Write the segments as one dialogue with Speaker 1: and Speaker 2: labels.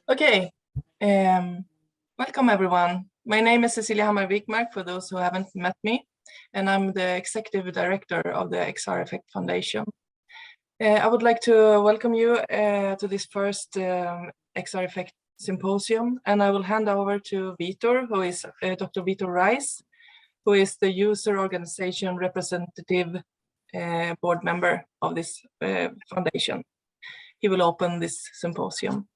Speaker 1: Okay, welcome everyone. My name is Cecilia Hammar Wijkmark, for those who haven't met me, and I'm the Executive Director of the XR Effect Foundation. I would like to welcome you to this first XR Effect Symposium, and I will hand over to Vitor, who is Dr. Vitor Reis, who is the user organization representative board member of this foundation. He will open this symposium.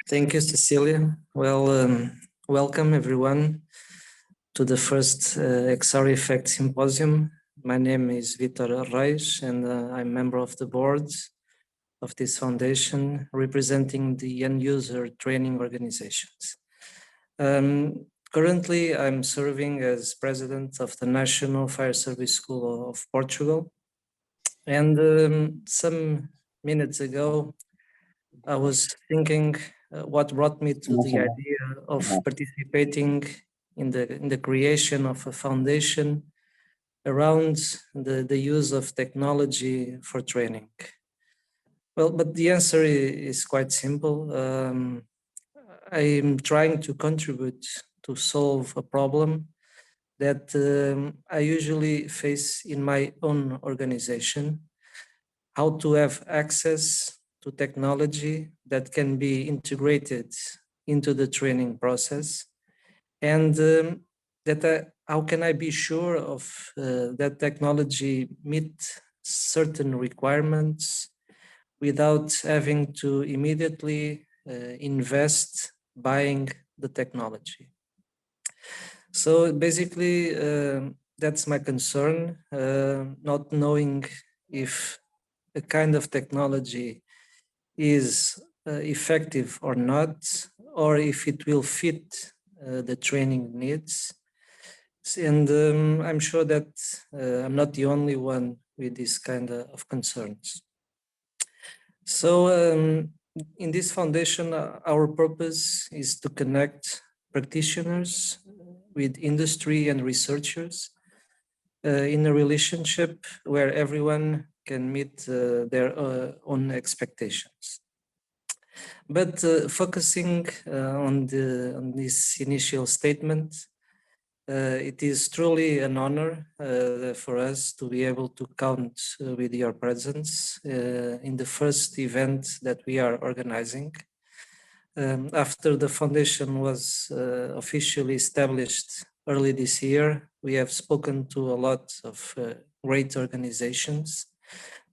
Speaker 2: Thank you, Cecilia. Well, welcome everyone to the first XR Effect Symposium. My name is Vitor Reis, and I'm member of the board of this foundation, representing the end-user training organizations. Currently, I'm serving as president of the National Fire Service School of Portugal. And some minutes ago, I was thinking what brought me to the idea of participating in the creation of a foundation around the use of technology for training. Well, but the answer is quite simple. I'm trying to contribute to solve a problem that I usually face in my own organization: how to have access to technology that can be integrated into the training process, and how can I be sure of that technology meet certain requirements without having to immediately invest buying the technology. So basically, that's my concern, not knowing if a kind of technology is effective or not, or if it will fit the training needs. And I'm sure that I'm not the only one with this kind of concerns. So in this foundation, our purpose is to connect practitioners with industry and researchers in a relationship where everyone can meet their own expectations. But focusing on this initial statement, it is truly an honor for us to be able to count with your presence in the first event that we are organizing. After the foundation was officially established early this year, we have spoken to a lot of great organizations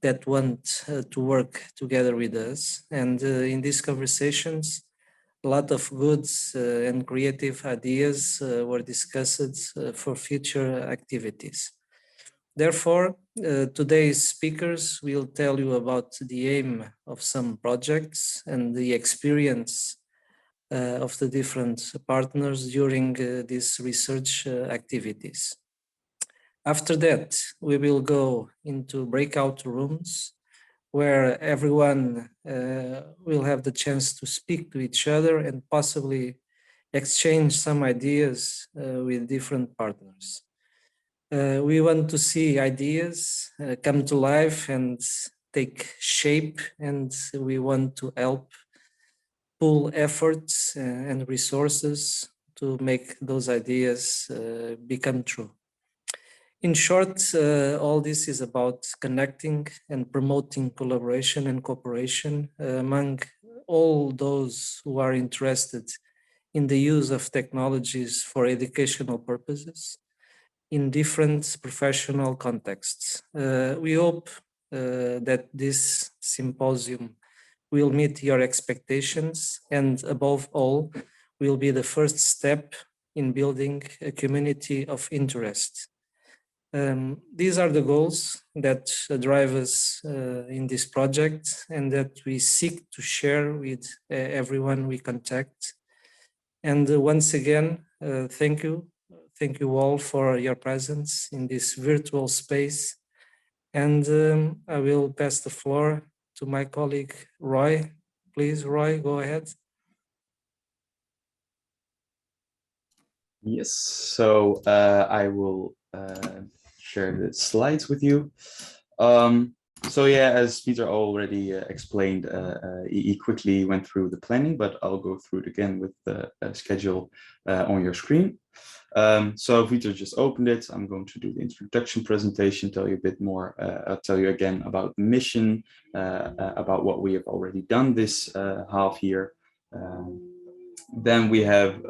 Speaker 2: that want to work together with us. And in these conversations, a lot of good and creative ideas were discussed for future activities. Therefore, today's speakers will tell you about the aim of some projects and the experience of the different partners during these research activities. After that, we will go into breakout rooms where everyone will have the chance to speak to each other and possibly exchange some ideas with different partners. We want to see ideas come to life and take shape, and we want to help pool efforts and resources to make those ideas become true. In short, all this is about connecting and promoting collaboration and cooperation among all those who are interested in the use of technologies for educational purposes in different professional contexts. We hope that this symposium will meet your expectations and, above all, will be the first step in building a community of interest. These are the goals that drive us in this project and that we seek to share with everyone we contact. And once again, thank you. Thank you all for your presence in this virtual space. And I will pass the floor to my colleague, Roy. Please, Roy, go ahead.
Speaker 3: Yes, so I will share the slides with you. So yeah, as Peter already explained, he quickly went through the planning, but I'll go through it again with the schedule on your screen. So Vitor just opened it. I'm going to do the introduction presentation, tell you a bit more. I'll tell you again about the mission, about what we have already done this half year. Then we have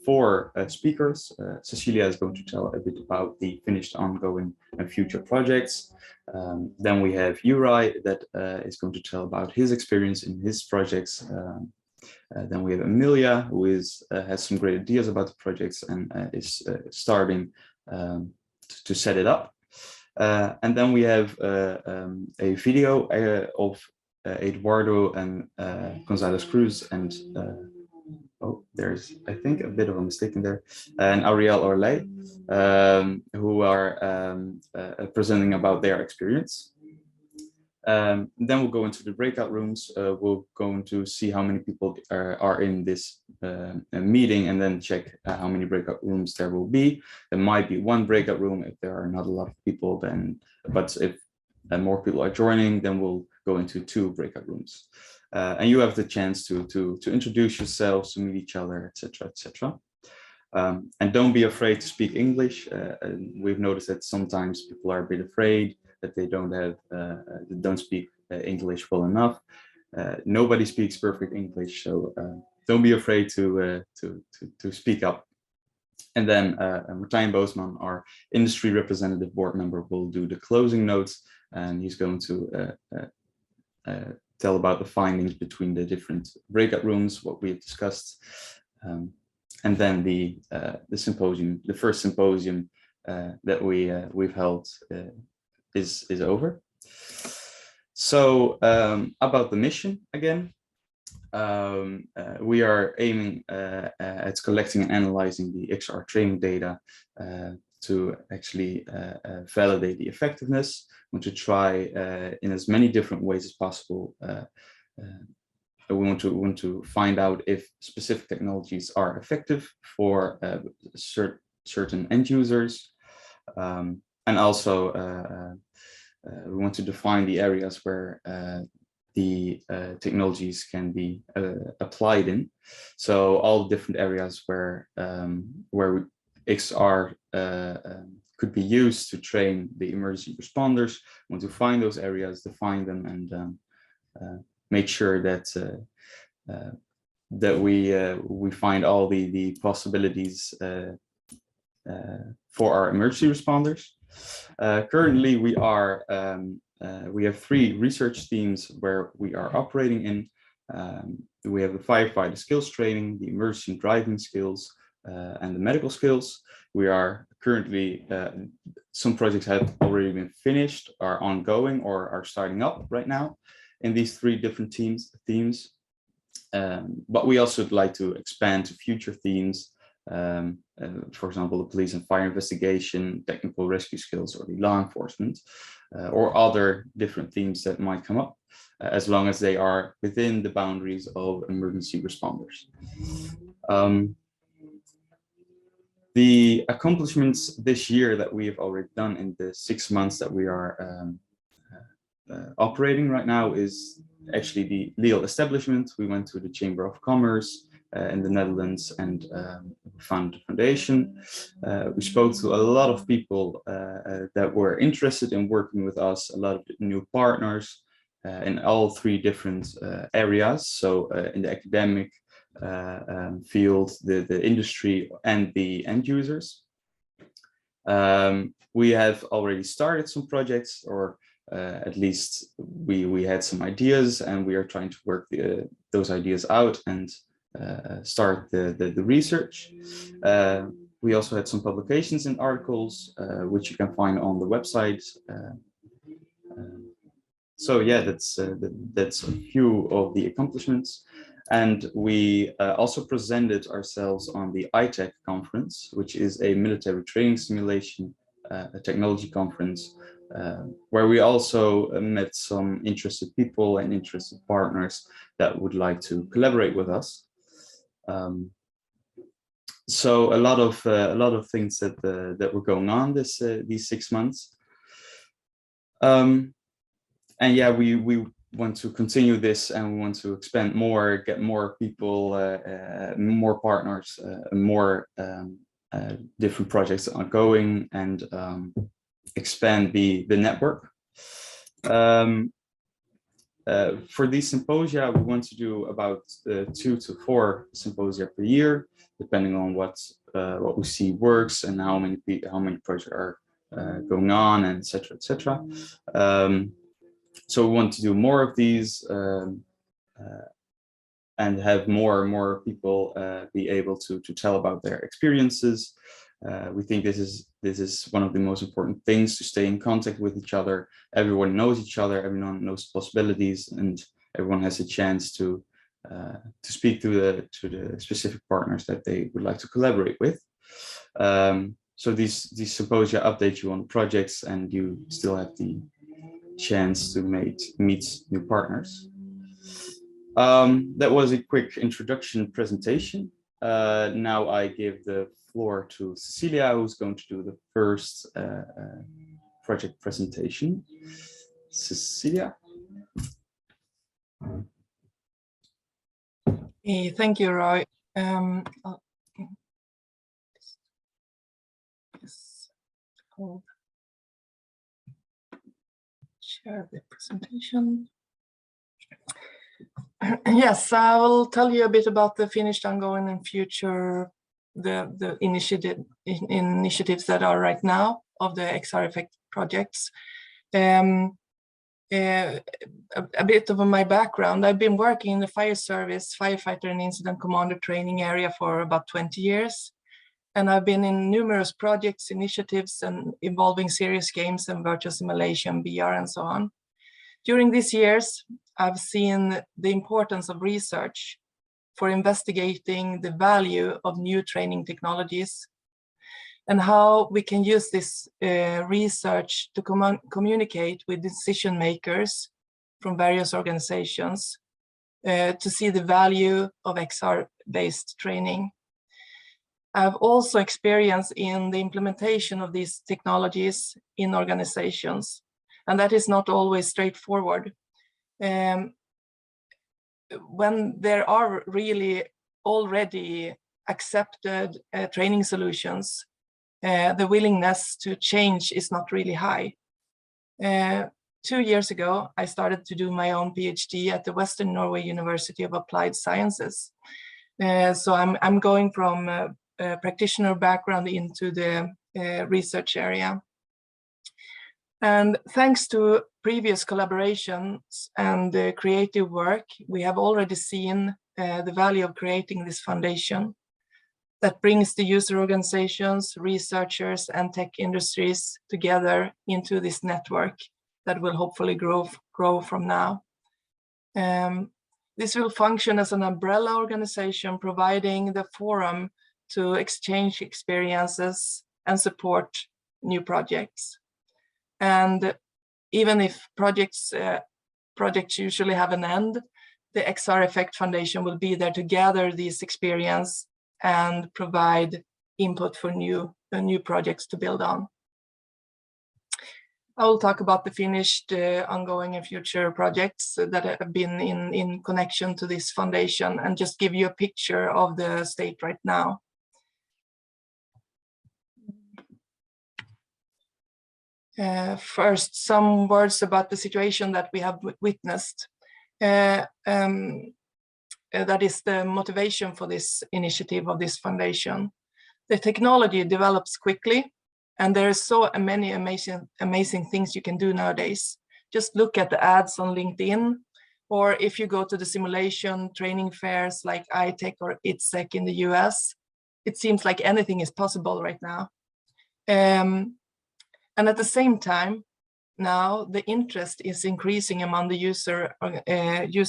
Speaker 3: 4 speakers. Cecilia is going to tell a bit about the finished, ongoing, and future projects. Then we have Juraj that is going to tell about his experience in his projects. Then we have Emilia, who has some great ideas about the projects and is starting to set it up. And then we have a video of Eduardo and Gonzalez Cruz and oh, there's, I think, a bit of a mistake in there, and Ariel Orlei, who are presenting about their experience. Then we'll go into the breakout rooms. We're going to see how many people are in this meeting and then check how many breakout rooms there will be. There might be 1 breakout room if there are not a lot of people, then, but if more people are joining, then we'll go into 2 breakout rooms. And you have the chance to introduce yourselves, to meet each other, etc., etc. And don't be afraid to speak English. We've noticed that sometimes people are a bit afraid that they don't speak English well enough. Nobody speaks perfect English, so don't be afraid to speak up. And then Martijn Boosman, our industry representative board member, will do the closing notes, and he's going to tell about the findings between the different breakout rooms, what we have discussed. And then the symposium, the first symposium that we've held is over. So about the mission again, we are aiming at collecting and analyzing the XR training data to actually validate the effectiveness. We want to try in as many different ways as possible. We want to find out if specific technologies are effective for certain end users, and also we want to define the areas where the technologies can be applied in. So all different areas where XR could be used to train the emergency responders. We want to find those areas, define them, and make sure that that we find all the possibilities for our emergency responders. Currently, we have 3 research teams where we are operating in. We have the firefighter skills training, the emergency driving skills, and the medical skills. We are currently, some projects have already been finished, are ongoing, or are starting up right now in these 3 different themes. But we also would like to expand to future themes. For example, the police and fire investigation, technical rescue skills, or the law enforcement, or other different themes that might come up, as long as they are within the boundaries of emergency responders. The accomplishments this year that we have already done in the 6 months that we are operating right now is actually the legal establishment. We went to the Chamber of Commerce in the Netherlands and founded the foundation. We spoke to a lot of people that were interested in working with us, a lot of new partners in all 3 different areas. So in the academic field, the industry, and the end users. We have already started some projects, or at least we had some ideas, and we are trying to work those ideas out and start the research. We also had some publications and articles, which you can find on the website. So yeah, that's a few of the accomplishments. And we also presented ourselves on the ITEC conference, which is a military training simulation a technology conference, where we also met some interested people and interested partners that would like to collaborate with us. So a lot of things that were going on these 6 months. And yeah, we want to continue this, and we want to expand more, get more people, more partners, more different projects ongoing, and expand the network. For these symposia, we want to do about 2 to 4 symposia per year, depending on what we see works and how many projects are going on, and etc. etc. So we want to do more of these, and have more and more people be able to tell about their experiences. We think this is one of the most important things, to stay in contact with each other. Everyone knows each other, everyone knows possibilities, and everyone has a chance to speak to the specific partners that they would like to collaborate with. So these symposia update you on projects, and you still have the chance to meet new partners. That was a quick introduction presentation. Now I give the floor to Cecilia, who's going to do the first project presentation. Cecilia.
Speaker 1: Hey, thank you, Roy. I'll share the presentation. Yes, I will tell you a bit about the finished, ongoing, and future the initiatives that are right now of the XR Effect projects. A bit of my background: I've been working in the fire service, firefighter and incident commander training area for about 20 years. And I've been in numerous projects, initiatives, and involving serious games and virtual simulation, VR, and so on. During these years, I've seen the importance of research for investigating the value of new training technologies, and how we can use this research to communicate with decision makers from various organizations to see the value of XR-based training. I've also experienced in the implementation of these technologies in organizations, and that is not always straightforward. When there are really already accepted training solutions, the willingness to change is not really high. 2 years ago, I started to do my own PhD at the Western Norway University of Applied Sciences. So I'm going from a practitioner background into the research area. And thanks to previous collaborations and creative work, we have already seen the value of creating this foundation that brings the user organizations, researchers, and tech industries together into this network that will hopefully grow from now. This will function as an umbrella organization, providing the forum to exchange experiences and support new projects. And even if projects usually have an end, the XR Effect Foundation will be there to gather this experience and provide input for new projects to build on. I will talk about the finished, ongoing, and future projects that have been in connection to this foundation, and just give you a picture of the state right now. First, some words about the situation that we have witnessed. That is the motivation for this initiative of this foundation. The technology develops quickly, and there are so many amazing things you can do nowadays. Just look at the ads on LinkedIn, or if you go to the simulation training fairs like iTech or ITSEC in the US, it seems like anything is possible right now. And at the same time, now the interest is increasing among the user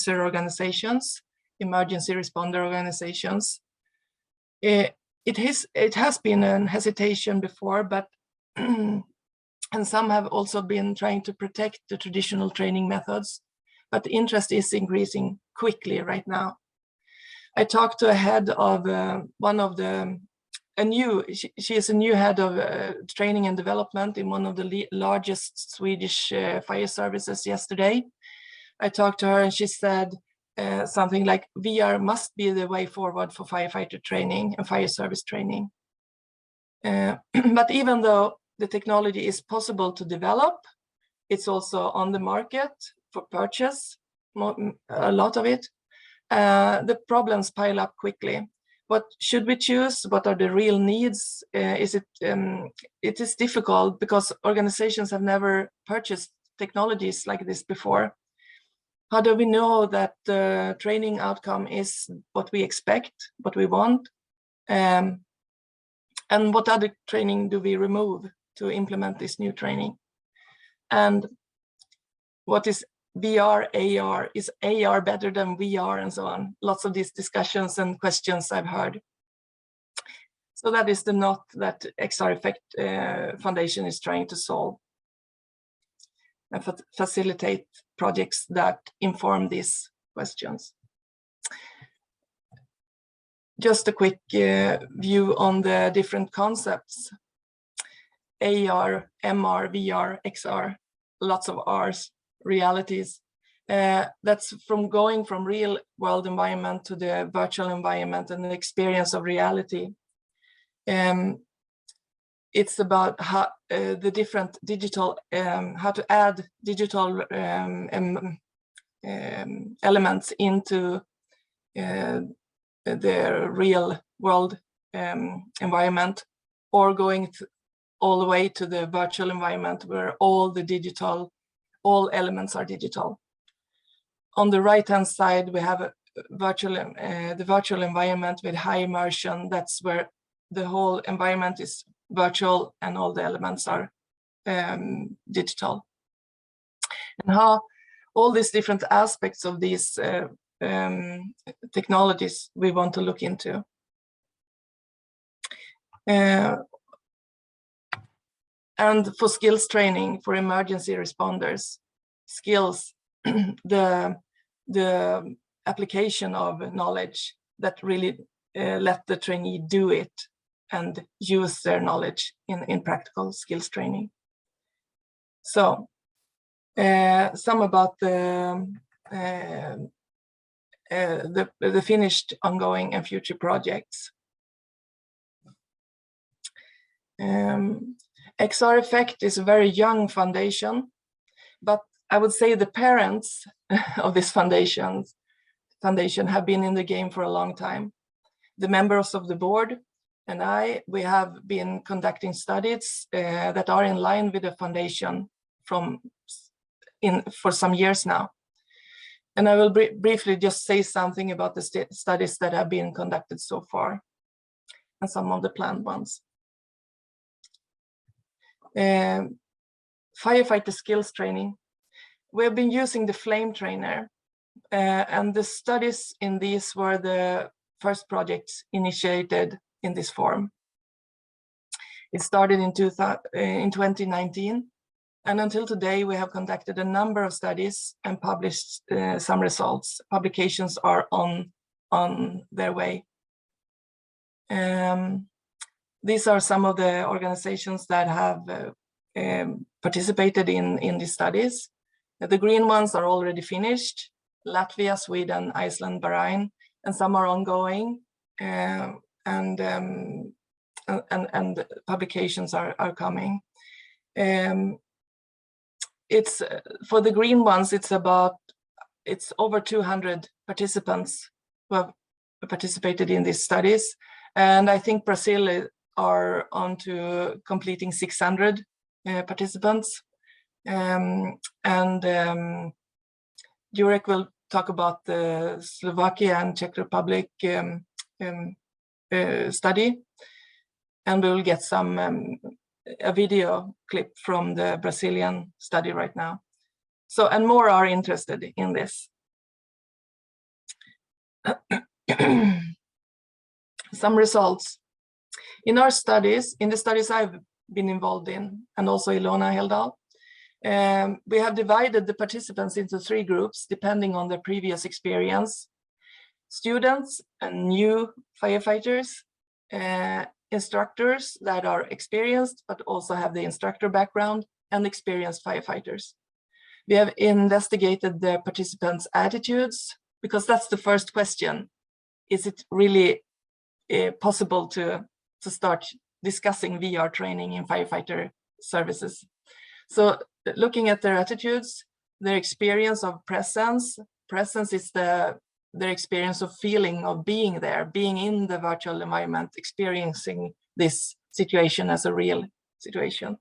Speaker 1: organizations, emergency responder organizations. It has been a hesitation before, but and some have also been trying to protect the traditional training methods, but the interest is increasing quickly right now. I talked to a head of one of the she is a new head of training and development in one of the largest Swedish fire services yesterday. I talked to her and she said something like, VR must be the way forward for firefighter training and fire service training. But even though the technology is possible to develop, it's also on the market for purchase, a lot of it. The problems pile up quickly. What should we choose? What are the real needs? It is difficult because organizations have never purchased technologies like this before. How do we know that the training outcome is what we expect, what we want? And what other training do we remove to implement this new training? And what is VR, AR? Is AR better than VR, and so on? Lots of these discussions and questions I've heard. So that is the knot that XR Effect Foundation is trying to solve and facilitate projects that inform these questions. Just a quick view on the different concepts. AR, MR, VR, XR, lots of R's, realities. That's from going from real world environment to the virtual environment and the experience of reality. It's about how the different digital, how to add digital elements into the real world environment, or going all the way to the virtual environment where all elements are digital. On the right-hand side, we have the virtual environment with high immersion. That's where the whole environment is virtual and all the elements are digital. And how all these different aspects of these technologies we want to look into. And for skills training for emergency responders, skills, the application of knowledge that really let the trainee do it and use their knowledge in practical skills training. So some about the finished, ongoing, and future projects. XR Effect is a very young foundation, but I would say the parents of this foundation have been in the game for a long time. The members of the board and we have been conducting studies that are in line with the foundation for some years now. And I will briefly just say something about the studies that have been conducted so far and some of the planned ones. Firefighter skills training. We have been using the flame trainer, and the studies in these were the first projects initiated in this form. It started in 2019, and until today we have conducted a number of studies and published some results. Publications are on their way. These are some of the organizations that have participated in these studies. The green ones are already finished: Latvia, Sweden, Iceland, Bahrain, and some are ongoing, and publications are coming. It's for the green ones. It's over 200 participants who have participated in these studies, and I think Brazil are on to completing 600 participants. Juraj will talk about the Slovakia and Czech Republic study, and we will get a video clip from the Brazilian study right now. So, and more are interested in this. Some results. In our studies, in the studies I've been involved in, and also Ilona Heldal, we have divided the participants into 3 groups depending on their previous experience: students and new firefighters, instructors that are experienced, but also have the instructor background, and experienced firefighters. We have investigated the participants' attitudes, because that's the first question. Is it really possible to start discussing VR training in firefighter services? So looking at their attitudes, their experience of presence is their experience of feeling of being there, being in the virtual environment, experiencing this situation as a real situation.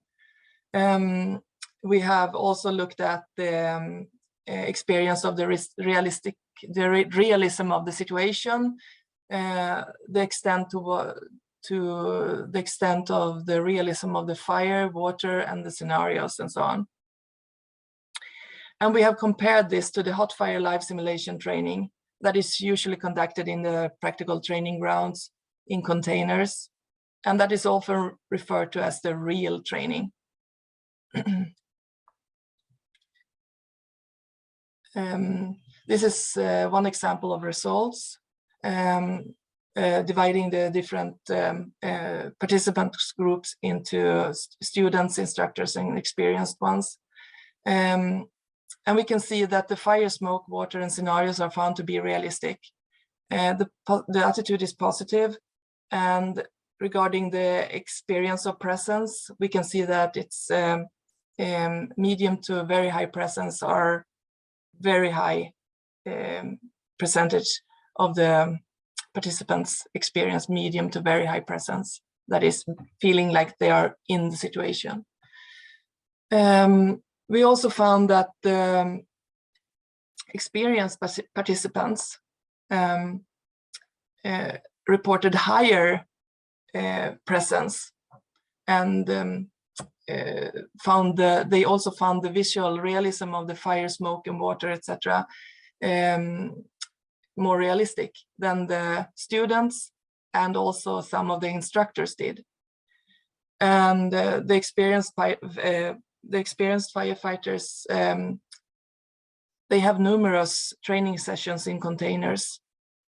Speaker 1: We have also looked at the experience of the realism of the situation, the extent of the realism of the fire, water, and the scenarios, and so on. And we have compared this to the hot fire live simulation training that is usually conducted in the practical training grounds in containers, and that is often referred to as the real training. This is one example of results, dividing the different participants groups into students, instructors, and experienced ones. And we can see that the fire, smoke, water, and scenarios are found to be realistic. The attitude is positive, and regarding the experience of presence, we can see that it's medium to very high presence, are very high percentage of the participants experience medium to very high presence, that is feeling like they are in the situation. We also found that the experienced participants reported higher presence, and they also found the visual realism of the fire, smoke, and water, etc., more realistic than the students and also some of the instructors did. And the experienced firefighters, they have numerous training sessions in containers,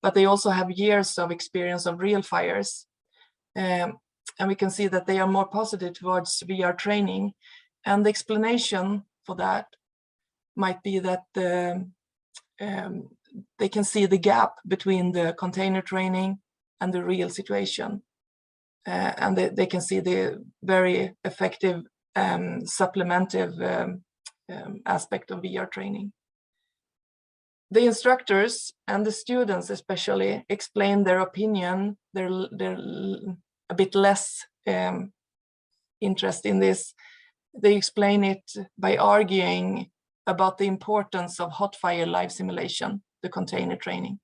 Speaker 1: but they also have years of experience of real fires. And we can see that they are more positive towards VR training. And the explanation for that might be that they can see the gap between the container training and the real situation. And they can see the very effective supplementive aspect of VR training. The instructors and the students especially explain their opinion. They're a bit less interest in this. They explain it by arguing about the importance of hot fire live simulation, the container training,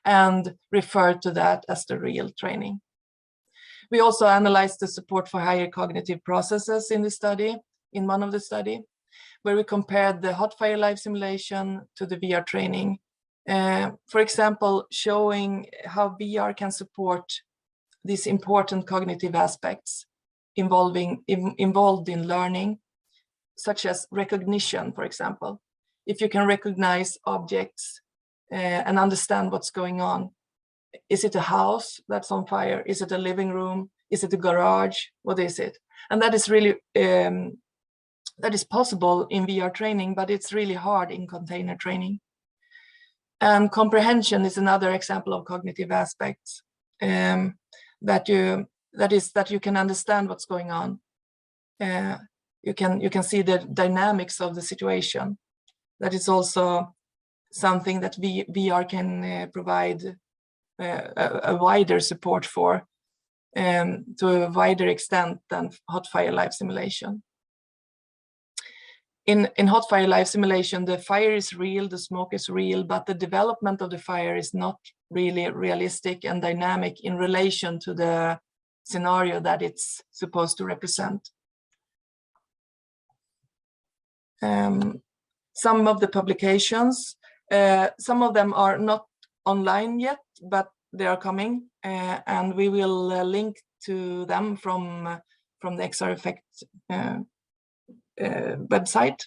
Speaker 1: and refer to that as the real training. We also analyzed the support for higher cognitive processes in the study, in one of the study, where we compared the hot fire live simulation to the VR training. For example, showing how VR can support these important cognitive aspects involved in learning, such as recognition, for example. If you can recognize objects and understand what's going on. Is it a house that's on fire? Is it a living room? Is it a garage? What is it? And that is really, that is possible in VR training, but it's really hard in container training. And comprehension is another example of cognitive aspects, that you can understand what's going on. You can see the dynamics of the situation. That is also something that VR can provide a wider support for, to a wider extent than hot fire live simulation. In hot fire live simulation, the fire is real, the smoke is real, but the development of the fire is not really realistic and dynamic in relation to the scenario that it's supposed to represent. Some of the publications, some of them are not online yet, but they are coming, and we will link to them from the XR Effect website.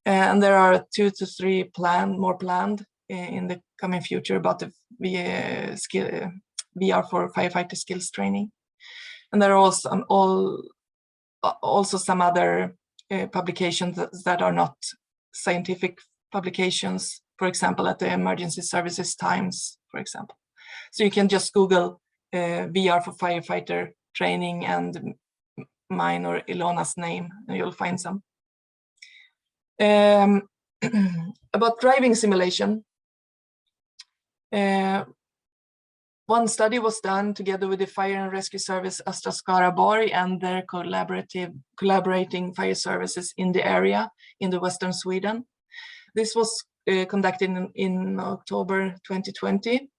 Speaker 1: And there are 2 to 3 more planned in the coming future about the VR for firefighter skills training. And there are also some other publications that are not scientific publications, for example, at the Emergency Services Times, for example. So you can just Google VR for firefighter training and mine or Ilona's name, and you'll find some. About driving simulation, one study was done together with the Fire and Rescue Service Östra Skaraborg and their collaborating fire services in the area in the western Sweden. This was conducted in October 2020.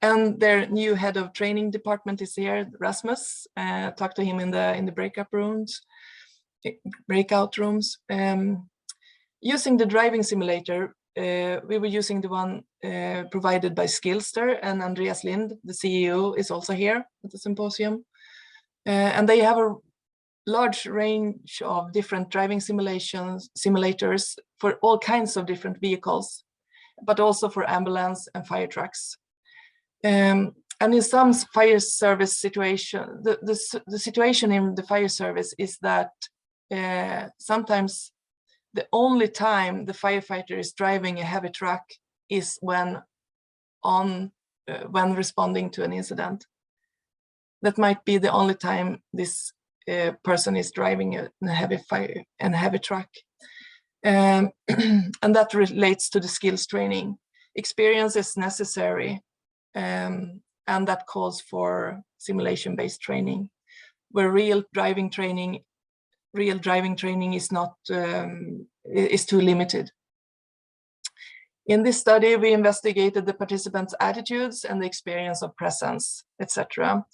Speaker 1: And their new head of training department is here, Rasmus. Talk to him in the breakout rooms. Using the driving simulator, we were using the one provided by Skillster, and Andreas Lind, the CEO, is also here at the symposium. And they have a large range of different driving simulators for all kinds of different vehicles, but also for ambulance and fire trucks. And in some fire service situation, the situation in the fire service is that sometimes the only time the firefighter is driving a heavy truck is when responding to an incident. That might be the only time this person is driving a heavy truck. And that relates to the skills training. Experience is necessary, and that calls for simulation-based training, where real driving training is not is too limited. In this study, we investigated the participants' attitudes and the experience of presence, etc.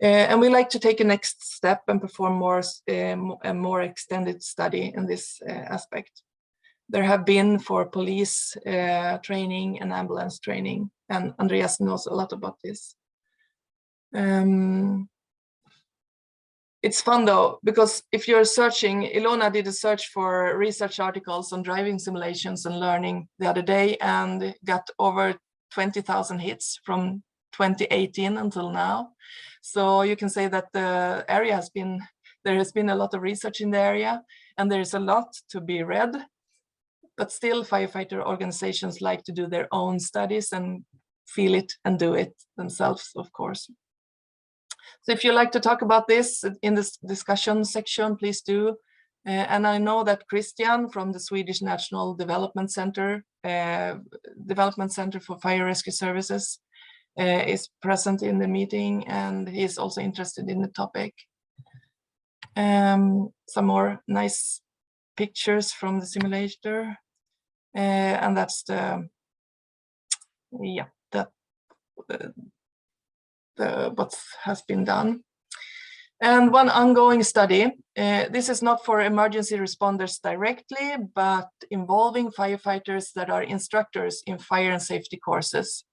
Speaker 1: And we like to take a next step and perform a more extended study in this aspect. There have been for police training and ambulance training, and Andreas knows a lot about this. It's fun though, because if you're searching, Ilona did a search for research articles on driving simulations and learning the other day and got over 20,000 hits from 2018 until now. So you can say that the area there has been a lot of research in the area, and there is a lot to be read, but still firefighter organizations like to do their own studies and feel it and do it themselves, of course. So if you like to talk about this in this discussion section, please do. And I know that Christian from the Swedish National Development Center for Fire Rescue Services is present in the meeting, and he is also interested in the topic. Some more nice pictures from the simulator, and that's what has been done. And one ongoing study, this is not for emergency responders directly, but involving firefighters that are instructors in fire and safety courses.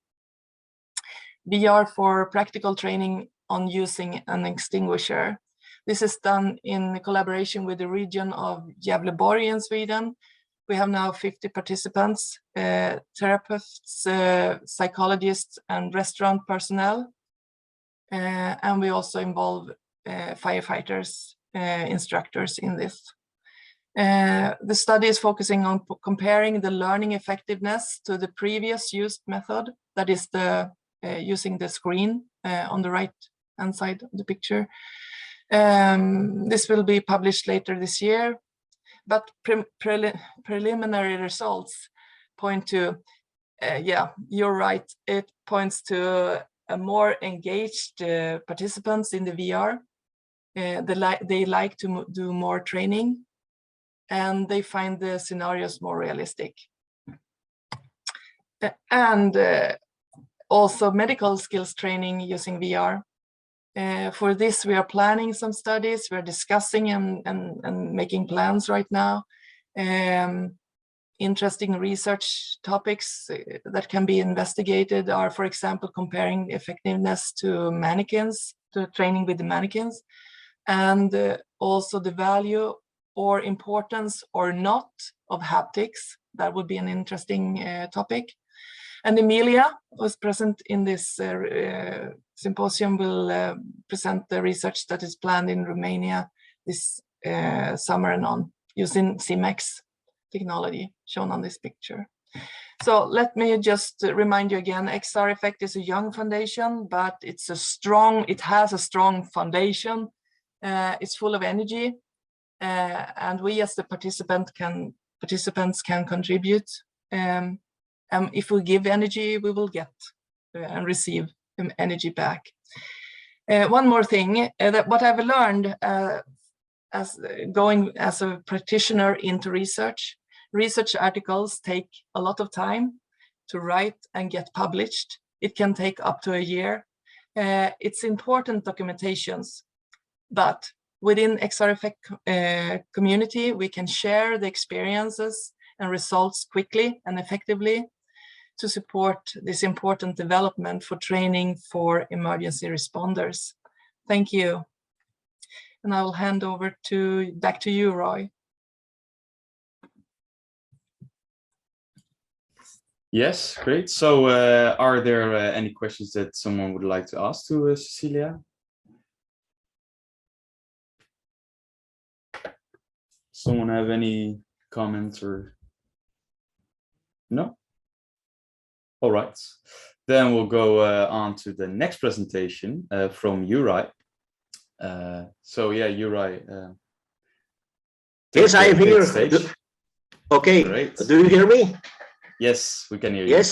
Speaker 1: VR for practical training on using an extinguisher. This is done in collaboration with the region of Gävleborg in Sweden. We have now 50 participants, therapists, psychologists, and restaurant personnel. And we also involve firefighters, instructors in this. The study is focusing on comparing the learning effectiveness to the previous used method, that is using the screen on the right-hand side of the picture. This will be published later this year, but preliminary results point to, yeah, you're right, it points to a more engaged participants in the VR. They like to do more training, and they find the scenarios more realistic. And also medical skills training using VR. For this, we are planning some studies. We're discussing and making plans right now. Interesting research topics that can be investigated are, for example, comparing effectiveness to mannequins, to training with the mannequins, and also the value or importance or not of haptics. That would be an interesting topic. And Emilia, who's present in this symposium, will present the research that is planned in Romania this summer and on, using SimX technology shown on this picture. So let me just remind you again, XR Effect is a young foundation, but it has a strong foundation. It's full of energy, and we as the participants can contribute. If we give energy, we will get and receive energy back. One more thing, that what I've learned as a practitioner into research articles take a lot of time to write and get published. It can take up to a year. It's important documentations, but within XR Effect community, we can share the experiences and results quickly and effectively to support this important development for training for emergency responders. Thank you. And I will hand over back to you, Roy.
Speaker 3: Yes, great. So are there any questions that someone would like to ask to Cecilia? Someone have any comments or? No? All right. Then we'll go on to the next presentation from Juraj. So yeah, Juraj.
Speaker 4: Yes, I am here. Okay,
Speaker 3: great.
Speaker 4: Do you hear me?
Speaker 3: Yes, we can hear you.
Speaker 4: Yes,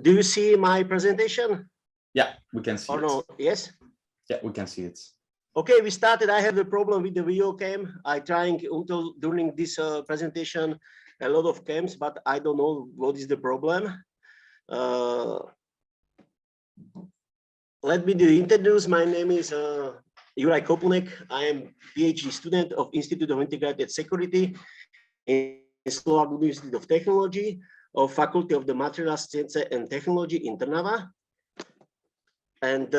Speaker 4: do you see my presentation?
Speaker 3: Yeah, we can see
Speaker 4: or
Speaker 3: it.
Speaker 4: No? Yes?
Speaker 3: Yeah, we can see it.
Speaker 4: Okay, we started. I have the problem with the video cam. I trying until during this presentation a lot of cams, but I don't know what is the problem. Let me introduce. My name is Juraj Kopúnek. I am PhD student of Institute of Integrated Security in Slovak University of Technology, of Faculty of the Materials Science and Technology in Trnava. And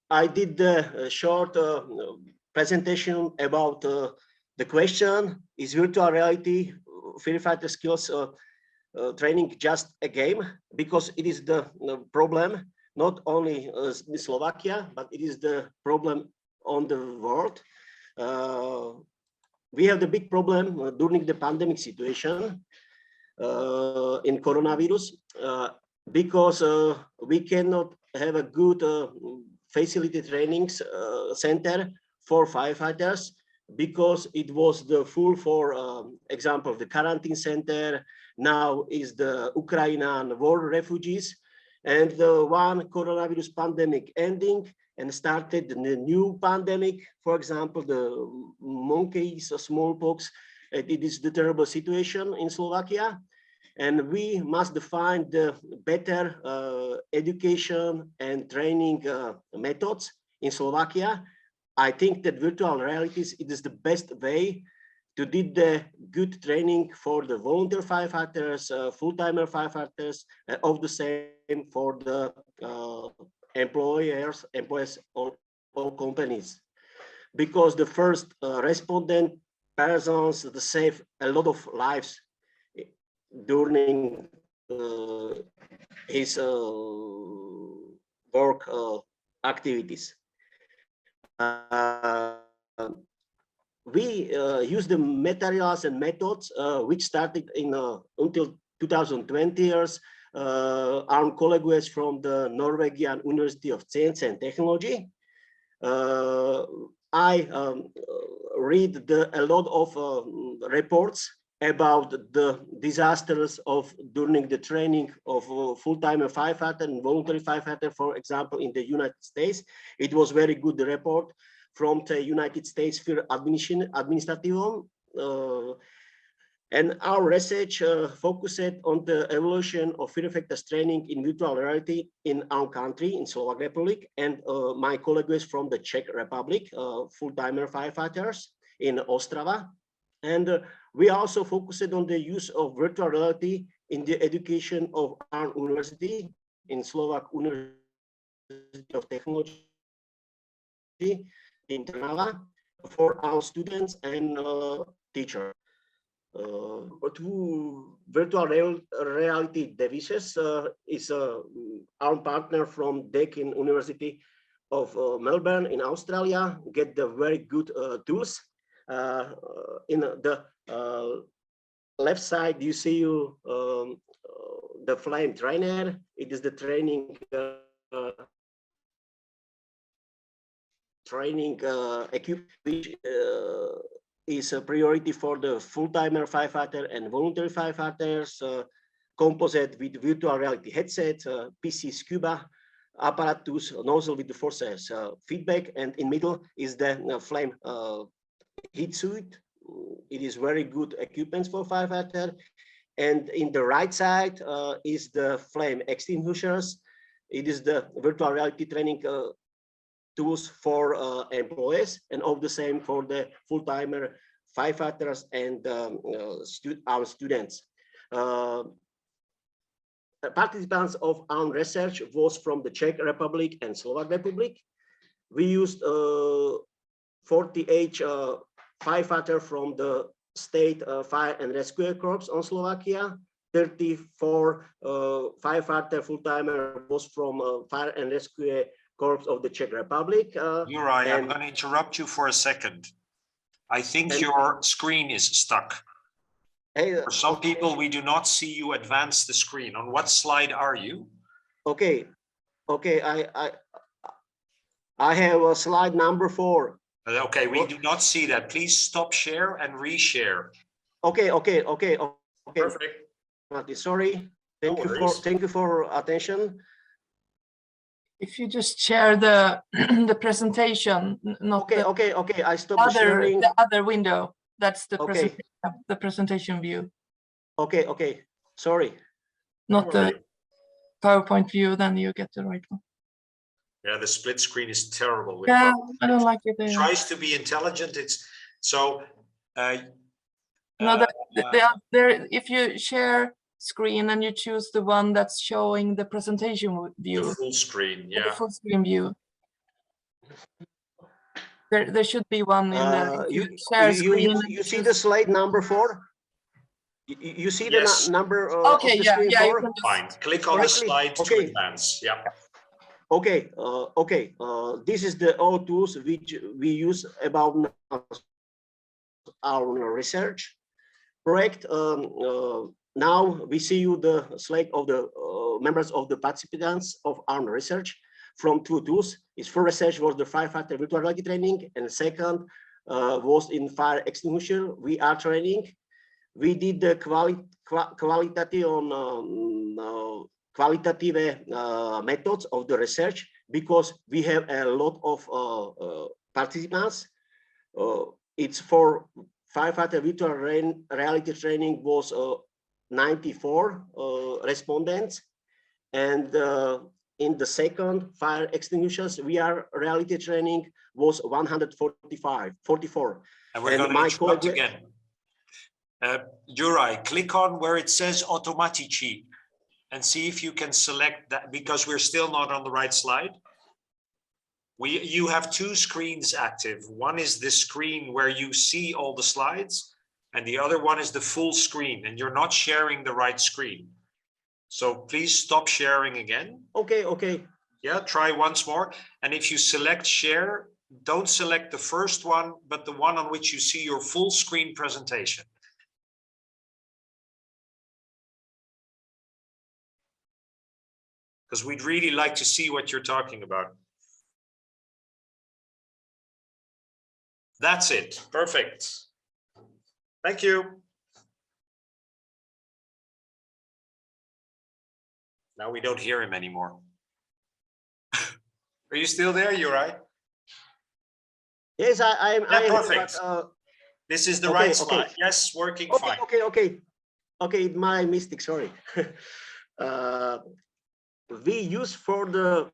Speaker 4: I did a short presentation about the question, is virtual reality firefighter skills training just a game? Because it is the problem, not only in Slovakia, but it is the problem on the world. We have the big problem during the pandemic situation in coronavirus, because we cannot have a good facility trainings center for firefighters, because it was the full, for example, the quarantine center. Now is the Ukrainian war refugees, and the one coronavirus pandemic ending and started the new pandemic, for example, the monkeys, smallpox. It is the terrible situation in Slovakia, and we must define the better education and training methods in Slovakia. I think that virtual realities, it is the best way to do the good training for the volunteer firefighters, full-timer firefighters, of the same for the employers, all companies. Because the first respondent persons save a lot of lives during his work activities. We use the materials and methods which started in until 2020 years. Our colleagues from the Norwegian University of Science and Technology. I read a lot of reports about the disasters of during the training of full-time firefighter and voluntary firefighter, for example, in the United States. It was very good report from the United States Fire Administrative. And our research focused on the evolution of firefighters training in virtual reality in our country, in Slovak Republic, and my colleagues from the Czech Republic, full-timer firefighters in Ostrava. And we also focused on the use of virtual reality in the education of our university, in Slovak University of Technology in Trnava, for our students and teachers. two virtual reality devices is our partner from Deakin University of Melbourne in Australia. Get the very good tools. In the left side, you see the flame trainer. It is the training equipment, which is a priority for the full-timer firefighter and voluntary firefighters. Composite with virtual reality headset, PC scuba apparatus, nozzle with the forces feedback, and in middle is the flame heat suit. It is very good equipment for firefighter. And in the right side is the flame extinguishers. It is the virtual reality training tools for employees, and all the same for the full-timer firefighters and our students. Participants of our research was from the Czech Republic and Slovak Republic. We used 48 firefighters from the State Fire and Rescue Corps on Slovakia. 34 firefighter full-timer was from Fire and Rescue Corps of the Czech Republic.
Speaker 5: Juraj, I'm going to interrupt you for a second. I think your screen is stuck.
Speaker 4: Hey,
Speaker 5: For some people, we do not see you advance the screen. On what slide are you?
Speaker 4: Okay, I have a slide number 4.
Speaker 5: Okay, we do not see that. Please stop share and reshare.
Speaker 4: Okay.
Speaker 5: Perfect.
Speaker 4: Sorry. Thank you for attention.
Speaker 1: If you just share the the presentation, not
Speaker 4: Okay. I stopped sharing.
Speaker 1: the other window. That's the
Speaker 4: Okay.
Speaker 1: presentation view,
Speaker 4: Okay. Sorry.
Speaker 1: not the PowerPoint view. Then you get the right one.
Speaker 5: Yeah, the split screen is terrible. With
Speaker 1: Yeah,
Speaker 5: PowerPoint.
Speaker 1: I don't like it.
Speaker 5: It tries to be intelligent. It's so.
Speaker 1: No, there. If you share screen and you choose the one that's showing the presentation view,
Speaker 5: The full screen, yeah.
Speaker 1: the full screen view. There should be one in there.
Speaker 4: You see
Speaker 1: choose-
Speaker 4: the slide number 4? You see the
Speaker 5: Yes.
Speaker 4: number
Speaker 1: Okay,
Speaker 4: of the
Speaker 1: yeah,
Speaker 4: screen
Speaker 1: yeah.
Speaker 4: 4?
Speaker 1: You can just,
Speaker 5: Fine. Click on the
Speaker 4: Correctly.
Speaker 5: slide to
Speaker 4: Okay.
Speaker 5: advance. Yeah.
Speaker 4: Okay. This is the all tools which we use about our research project. Now we see you the slide of the members of the participants of our research from 2 tools. His first research was the firefighter virtual reality training, and second was in fire extinguisher VR training. We did the qualitative methods of the research because we have a lot of participants. It's for firefighter virtual reality training was 94 respondents, and in the second fire extinguishers VR reality training was 144.
Speaker 5: And we're going to interrupt again. Juraj, click on where it says Automatici and see if you can select that, because we're still not on the right slide. You have 2 screens active. One is the screen where you see all the slides, and the other one is the full screen, and you're not sharing the right screen. So please stop sharing again.
Speaker 4: Okay.
Speaker 5: Yeah, try once more. And if you select share, don't select the first one, but the one on which you see your full screen presentation. Because we'd really like to see what you're talking about. That's it. Perfect. Thank you. Now we don't hear him anymore. Are you still there, Juraj?
Speaker 4: Yes, I am.
Speaker 5: Perfect. This is the right slide. Yes, working fine.
Speaker 4: Okay, my mistake, sorry. We use for the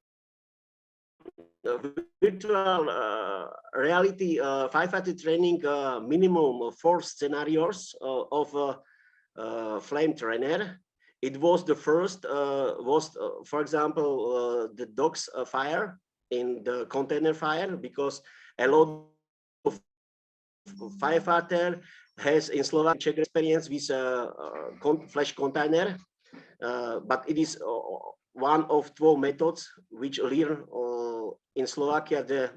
Speaker 4: virtual reality firefighter training minimum 4 scenarios of flame trainer. It was the first for example the docks fire in the container fire, because a lot of firefighter has in Slovakia Czech experience with flash container, but it is one of 2 methods which learn in Slovakia the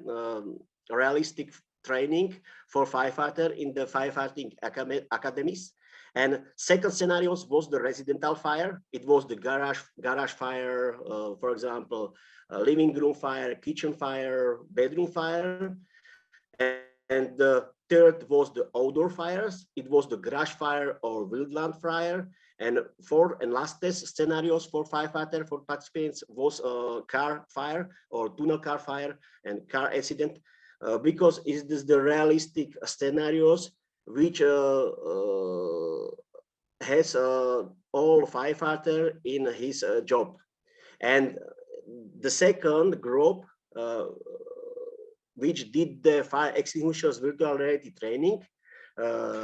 Speaker 4: realistic training for firefighter in the firefighting academies. And second scenarios was the residential fire. It was the garage fire, for example, living room fire, kitchen fire, bedroom fire. And the third was the outdoor fires. It was the garage fire or wildland fire. And fourth and last test scenarios for firefighter for participants was car fire or tunnel car fire and car accident, because it is the realistic scenarios which has all firefighter in his job. And the second group, which did the fire extinguishers virtual reality training,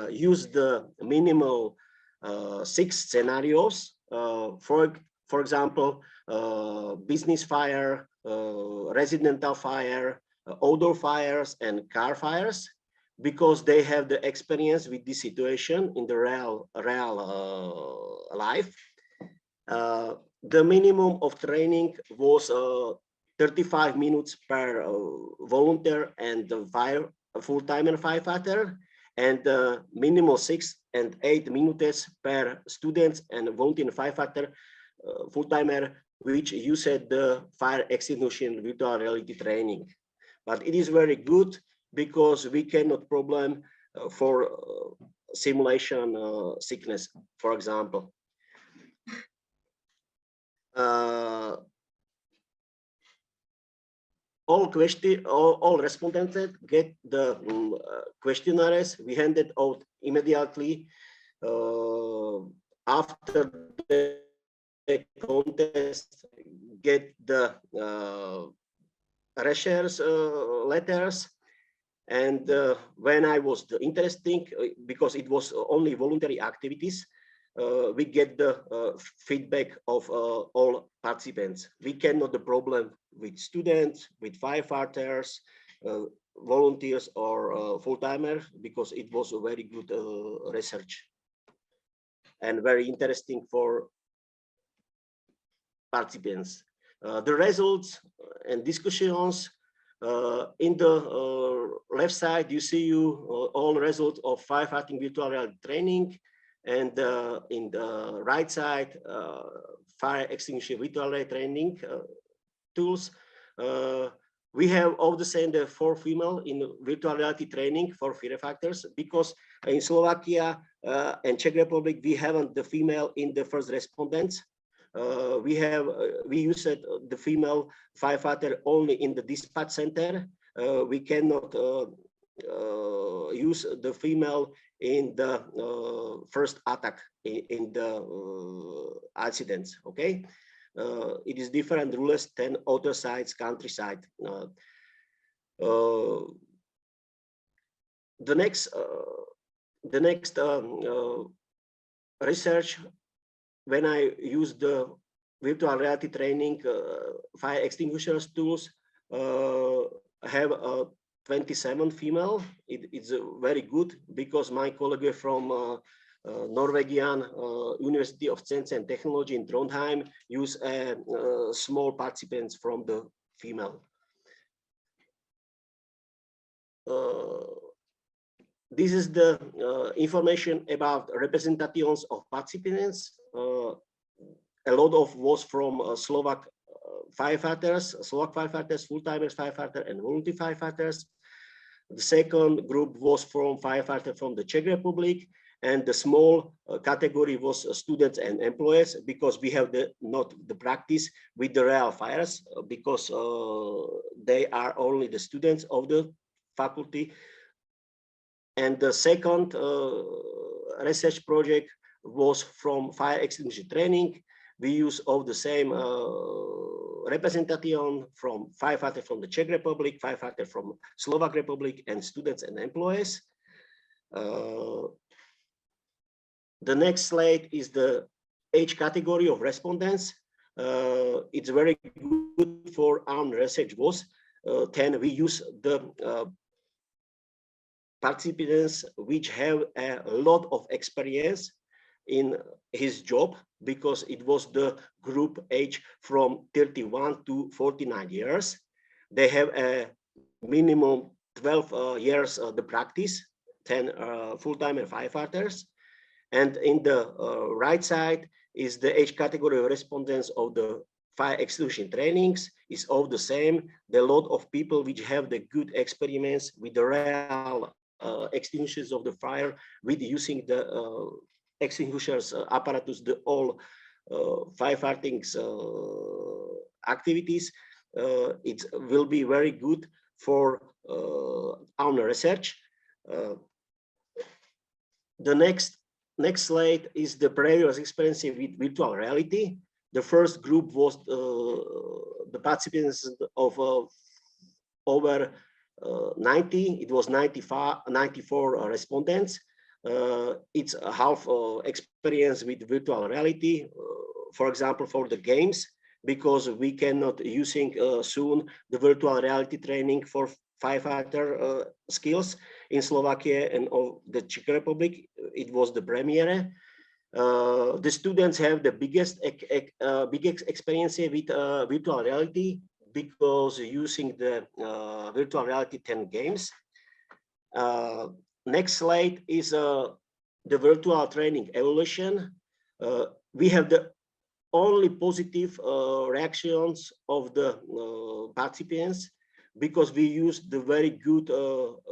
Speaker 4: used the minimal 6 scenarios. For example, business fire, residential fire, outdoor fires, and car fires, because they have the experience with this situation in the real life. The minimum of training was 35 minutes per volunteer and full-timer firefighter, and minimum 6 and 8 minutes per students and volunteer firefighter full-timer, which used the fire extinguishing virtual reality training. But it is very good because we cannot problem for simulation sickness, for example. All respondents get the questionnaires. We handed out immediately after the contest. Get the research letters, and when I was interesting, because it was only voluntary activities, we get the feedback of all participants. We cannot the problem with students, with firefighters, volunteers, or full-timers, because it was a very good research and very interesting for participants. The results and discussions, in the left side, you see all results of firefighting virtual reality training, and in the right side, fire extinguisher virtual reality training tools. We have all the same, the 4 female in virtual reality training for firefighters, because in Slovakia and Czech Republic, we haven't the female in the first respondents. We use the female firefighter only in the dispatch center. We cannot use the female in the first attack in the accidents. Okay, it is different rules than other sides, countryside. The next research, when I use the virtual reality training fire extinguishers tools, have 27 female. It's very good, because my colleague from Norwegian University of Science and Technology in Trondheim use small participants from the female. This is the information about representations of participants. A lot of was from Slovak firefighters, full-timers firefighter, and volunteer firefighters. The second group was from firefighter from the Czech Republic, and the small category was students and employees, because we have not the practice with the real fires, because they are only the students of the faculty. And the second research project was from fire extinguisher training. We use all the same representation from firefighter from the Czech Republic, firefighter from Slovak Republic, and students and employees. The next slide is the age category of respondents. It's very good for our research was. Then we use the participants which have a lot of experience in his job, because it was the group age from 31 to 49 years. They have a minimum 12 years the practice, 10 full-time and firefighters. And in the right side is the age category of respondents of the fire extinguishing trainings. Is all the same. There are a lot of people which have the good experiments with the real extinguishers of the fire, with using the extinguishers apparatus, the all firefighting activities. It will be very good for our research. The next slide is the previous experience with virtual reality. The first group was the participants of over 90. It was 94 respondents. It's a half experience with virtual reality, for example, for the games, because we cannot using soon the virtual reality training for firefighter skills in Slovakia and the Czech Republic. It was the premiere. The students have the biggest experience with virtual reality, because using the virtual reality 10 games. Next slide is the virtual training evaluation. We have the only positive reactions of the participants, because we use the very good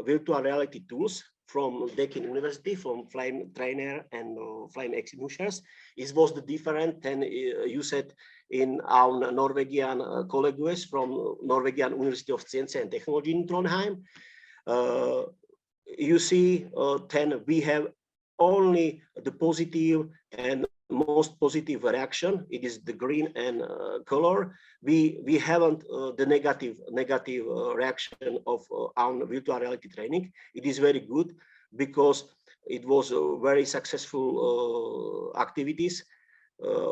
Speaker 4: virtual reality tools from Deakin University, from flame trainer and flame extinguishers. It was the different than used in our Norwegian colleagues from Norwegian University of Science and Technology in Trondheim. You see, we have only the positive and most positive reaction. It is the green and color. We haven't the negative reaction of our virtual reality training. It is very good, because it was very successful activities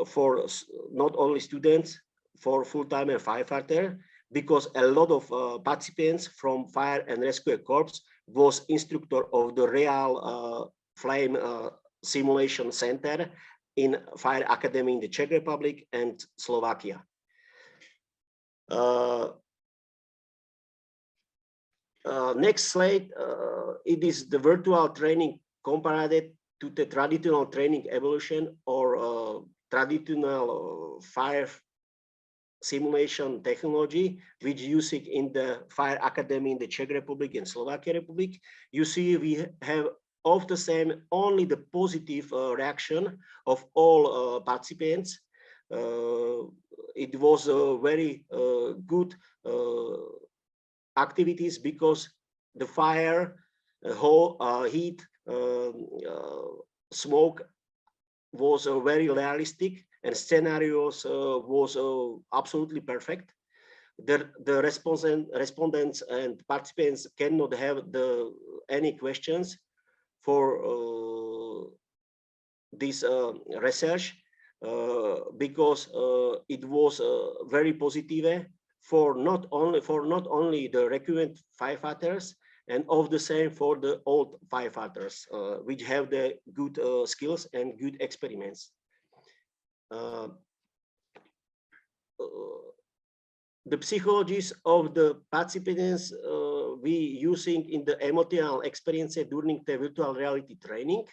Speaker 4: for not only students, for full-time and firefighter, because a lot of participants from fire and rescue corps was instructor of the real flame simulation center in Fire Academy in the Czech Republic and Slovakia. Next slide, it is the virtual training compared to the traditional training evolution or traditional fire simulation technology, which using in the Fire Academy in the Czech Republic and Slovakia Republic. You see, we have of the same only the positive reaction of all participants. It was a very good activities, because the fire, heat, smoke was very realistic, and scenarios was absolutely perfect. The respondents and participants cannot have any questions for this research, because it was very positive for not only the recurrent firefighters, and of the same for the old firefighters, which have the good skills and good experiments. The psychologies of the participants we using in the emotional experience during the virtual reality training.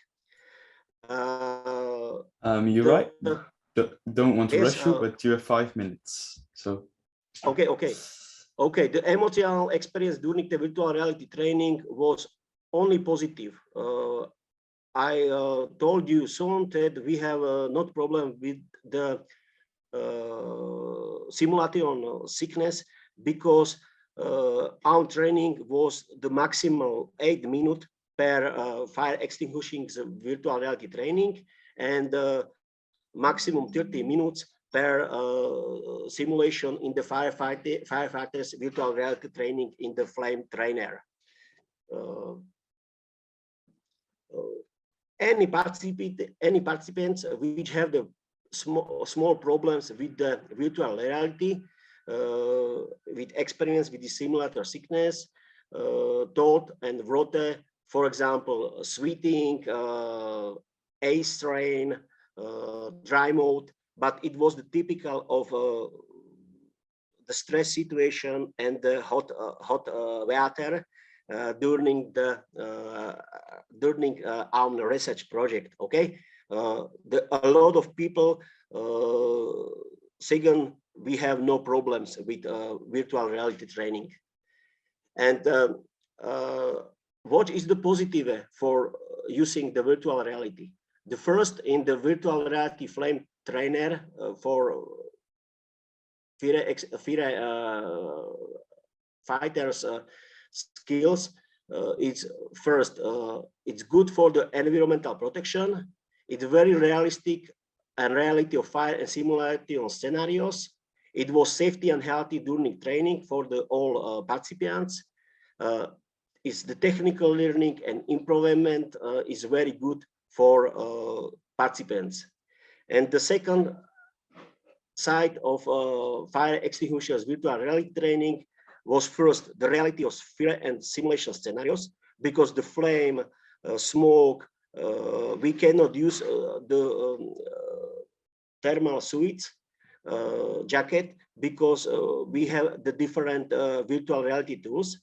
Speaker 3: You're right. Don't want to rush you, but you have 5 minutes. So.
Speaker 4: Okay. The emotional experience during the virtual reality training was only positive. I told you soon that we have not problem with the simulation sickness, because our training was the maximum 8 minutes per fire extinguishing virtual reality training, and maximum 30 minutes per simulation in the firefighters virtual reality training in the flame trainer. Any participants which have the small problems with the virtual reality, with experience with the simulator sickness, told and wrote for example, sweating, A strain, dry mode, but it was the typical of the stress situation and the hot water during our research project. Okay, a lot of people second, we have no problems with virtual reality training. And what is the positive for using the virtual reality? The first, in the virtual reality flame trainer for fighters skills, it's first, it's good for the environmental protection. It's very realistic and reality of fire and simulation scenarios. It was safety and healthy during training for the all participants. It's the technical learning and improvement is very good for participants. And the second side of fire extinguishers virtual reality training was first the reality of fire and simulation scenarios, because the flame, smoke, we cannot use the thermal suits jacket because we have the different virtual reality tools.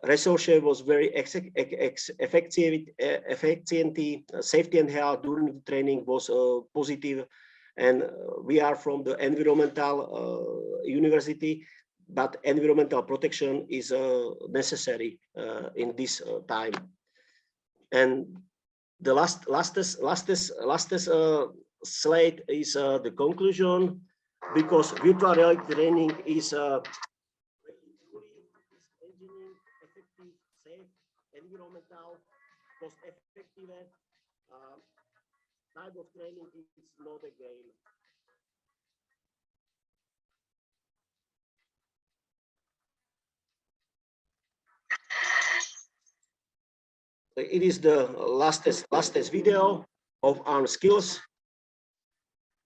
Speaker 4: Research was very effective, safety and health during the training was positive, and we are from the environmental university, but environmental protection is necessary in this time. And the lastest slide is the conclusion, because virtual reality training is effective, safe, environmental, cost-effective type of training. Is not a game. It is the lastest video of our skills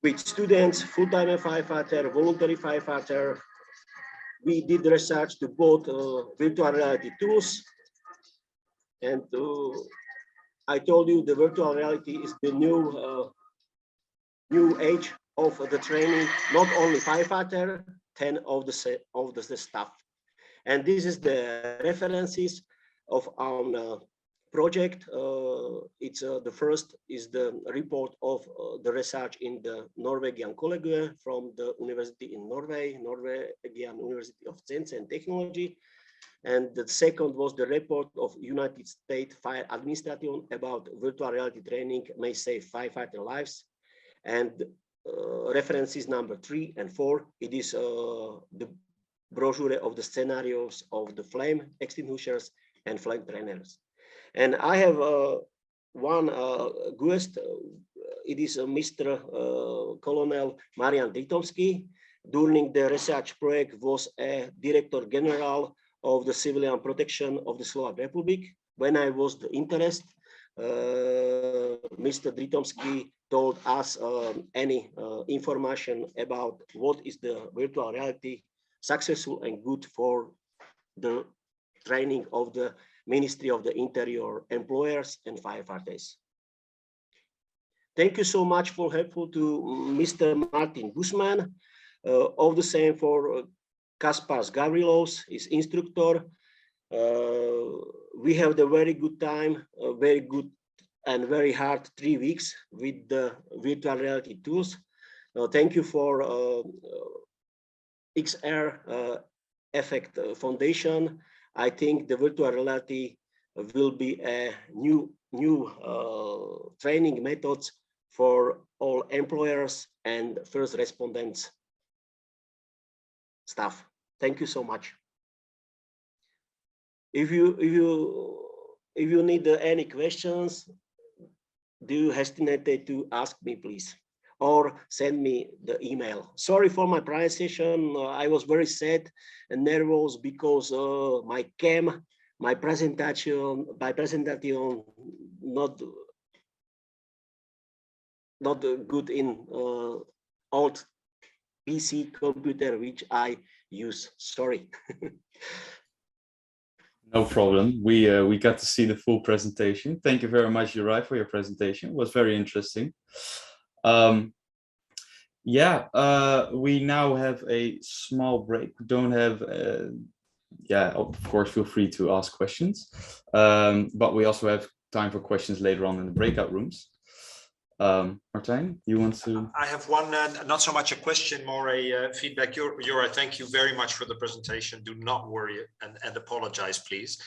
Speaker 4: with students, full-time firefighter, voluntary firefighter. We did research to both virtual reality tools, and I told you the virtual reality is the new age of the training, not only firefighter, 10 of the staff. And this is the references of our project. It's the first is the report of the research in the Norwegian colleague from the university in Norway, Norwegian University of Science and Technology. And the second was the report of United States Fire Administration about virtual reality training may save firefighter lives. And references number 3 and 4, it is the brochure of the scenarios of the flame extinguishers and flame trainers. And I have one guest, it is Mr. Colonel Marian Dritomsky. During the research project was a Director General of the Civilian Protection of the Slovak Republic. When I was the interest, Mr. Dritomsky told us any information about what is the virtual reality successful and good for the training of the Ministry of the Interior employers and firefighters. Thank you so much for helpful to Mr. Martin Guzman. All the same for Kaspars Gavrilos, his instructor. We have the very good time, very good and very hard 3 weeks with the virtual reality tools. Thank you for XR Effect Foundation. I think the virtual reality will be a new training methods for all employers and first respondents staff. Thank you so much. If you need any questions, do hesitate to ask me, please, or send me the email. Sorry for my pronunciation. I was very sad and nervous because my presentation not good in old PC computer which I use. Sorry.
Speaker 3: No problem. We got to see the full presentation. Thank you very much, Juraj, for your presentation. It was very interesting. Yeah, we now have a small break. We don't have, yeah, of course, feel free to ask questions. But we also have time for questions later on in the breakout rooms. Martijn, you want to?
Speaker 5: I have one, not so much a question, more a feedback. Juraj, thank you very much for the presentation. Do not worry and apologize, please.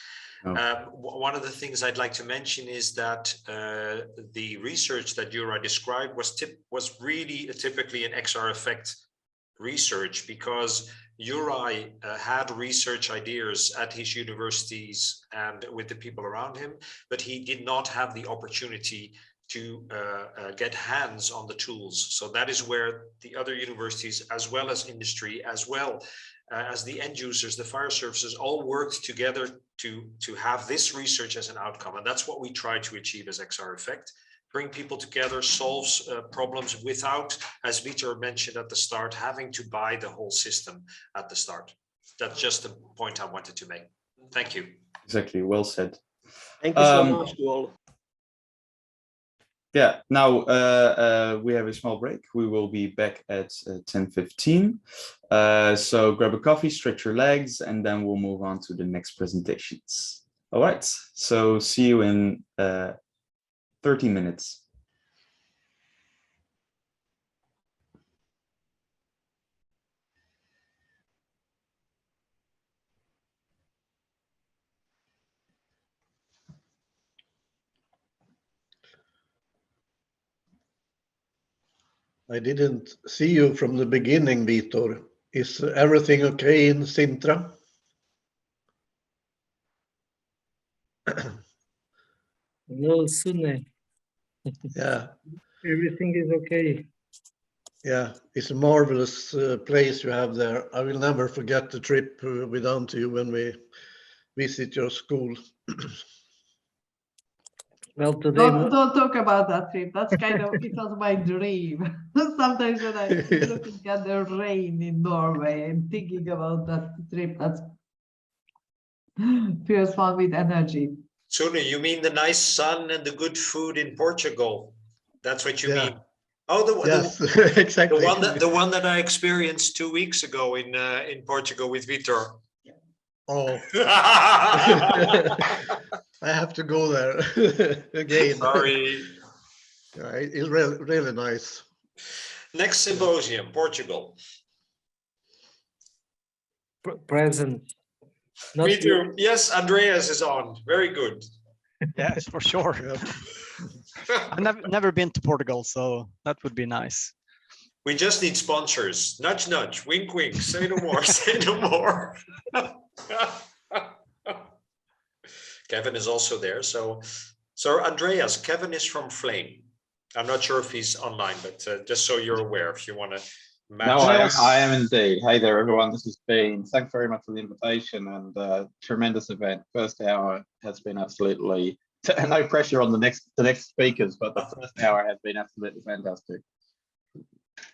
Speaker 5: Oh. One of the things I'd like to mention is that the research that Juraj described was really typically an XR Effect research, because Juraj had research ideas at his universities and with the people around him, but he did not have the opportunity to get hands on the tools. So that is where the other universities, as well as industry, as well as the end users, the fire services, all worked together to have this research as an outcome. And that's what we try to achieve as XR Effect. Bring people together, solves problems without, as Vitor mentioned at the start, having to buy the whole system at the start. That's just the point I wanted to make. Thank you.
Speaker 3: Exactly, well said.
Speaker 4: Thank you so much to all.
Speaker 3: Yeah, now we have a small break. We will be back at 10:15. So grab a coffee, stretch your legs, and then we'll move on to the next presentations. All right, so see you in 30 minutes.
Speaker 6: I didn't see you from the beginning, Vitor. Is everything okay in Sintra?
Speaker 2: No, Sune.
Speaker 6: Yeah,
Speaker 2: Everything is okay.
Speaker 6: yeah. It's a marvelous place you have there. I will never forget the trip we done to you when we visit your school.
Speaker 2: Well, today.
Speaker 7: Don't talk about that trip. That's kind of, it was my dream. Sometimes when I looking at the rain in Norway and thinking about that trip, that's feels fun with energy.
Speaker 5: Sune, you mean the nice sun and the good food in Portugal? That's what you mean? Oh,
Speaker 6: yes, exactly.
Speaker 5: The one that I experienced 2 weeks ago in Portugal with Vitor.
Speaker 6: Oh. I have to go there again.
Speaker 5: Sorry.
Speaker 6: It's really, really nice.
Speaker 5: Next symposium, Portugal.
Speaker 2: Present.
Speaker 5: Me too. Yes, Andreas is on. Very good.
Speaker 8: Yes, for sure. I've never been to Portugal, so that would be nice.
Speaker 5: We just need sponsors. Nudge, nudge, wink, wink. Say no more. Say no more. Kevin is also there. So Andreas, Kevin is from Flame. I'm not sure if he's online, but just so you're aware, if you want to match.
Speaker 9: No, I am indeed. Hey there, everyone. This is Bean. Thanks very much for the invitation and tremendous event. First hour has been absolutely no pressure on the next speakers, but the first hour has been absolutely fantastic.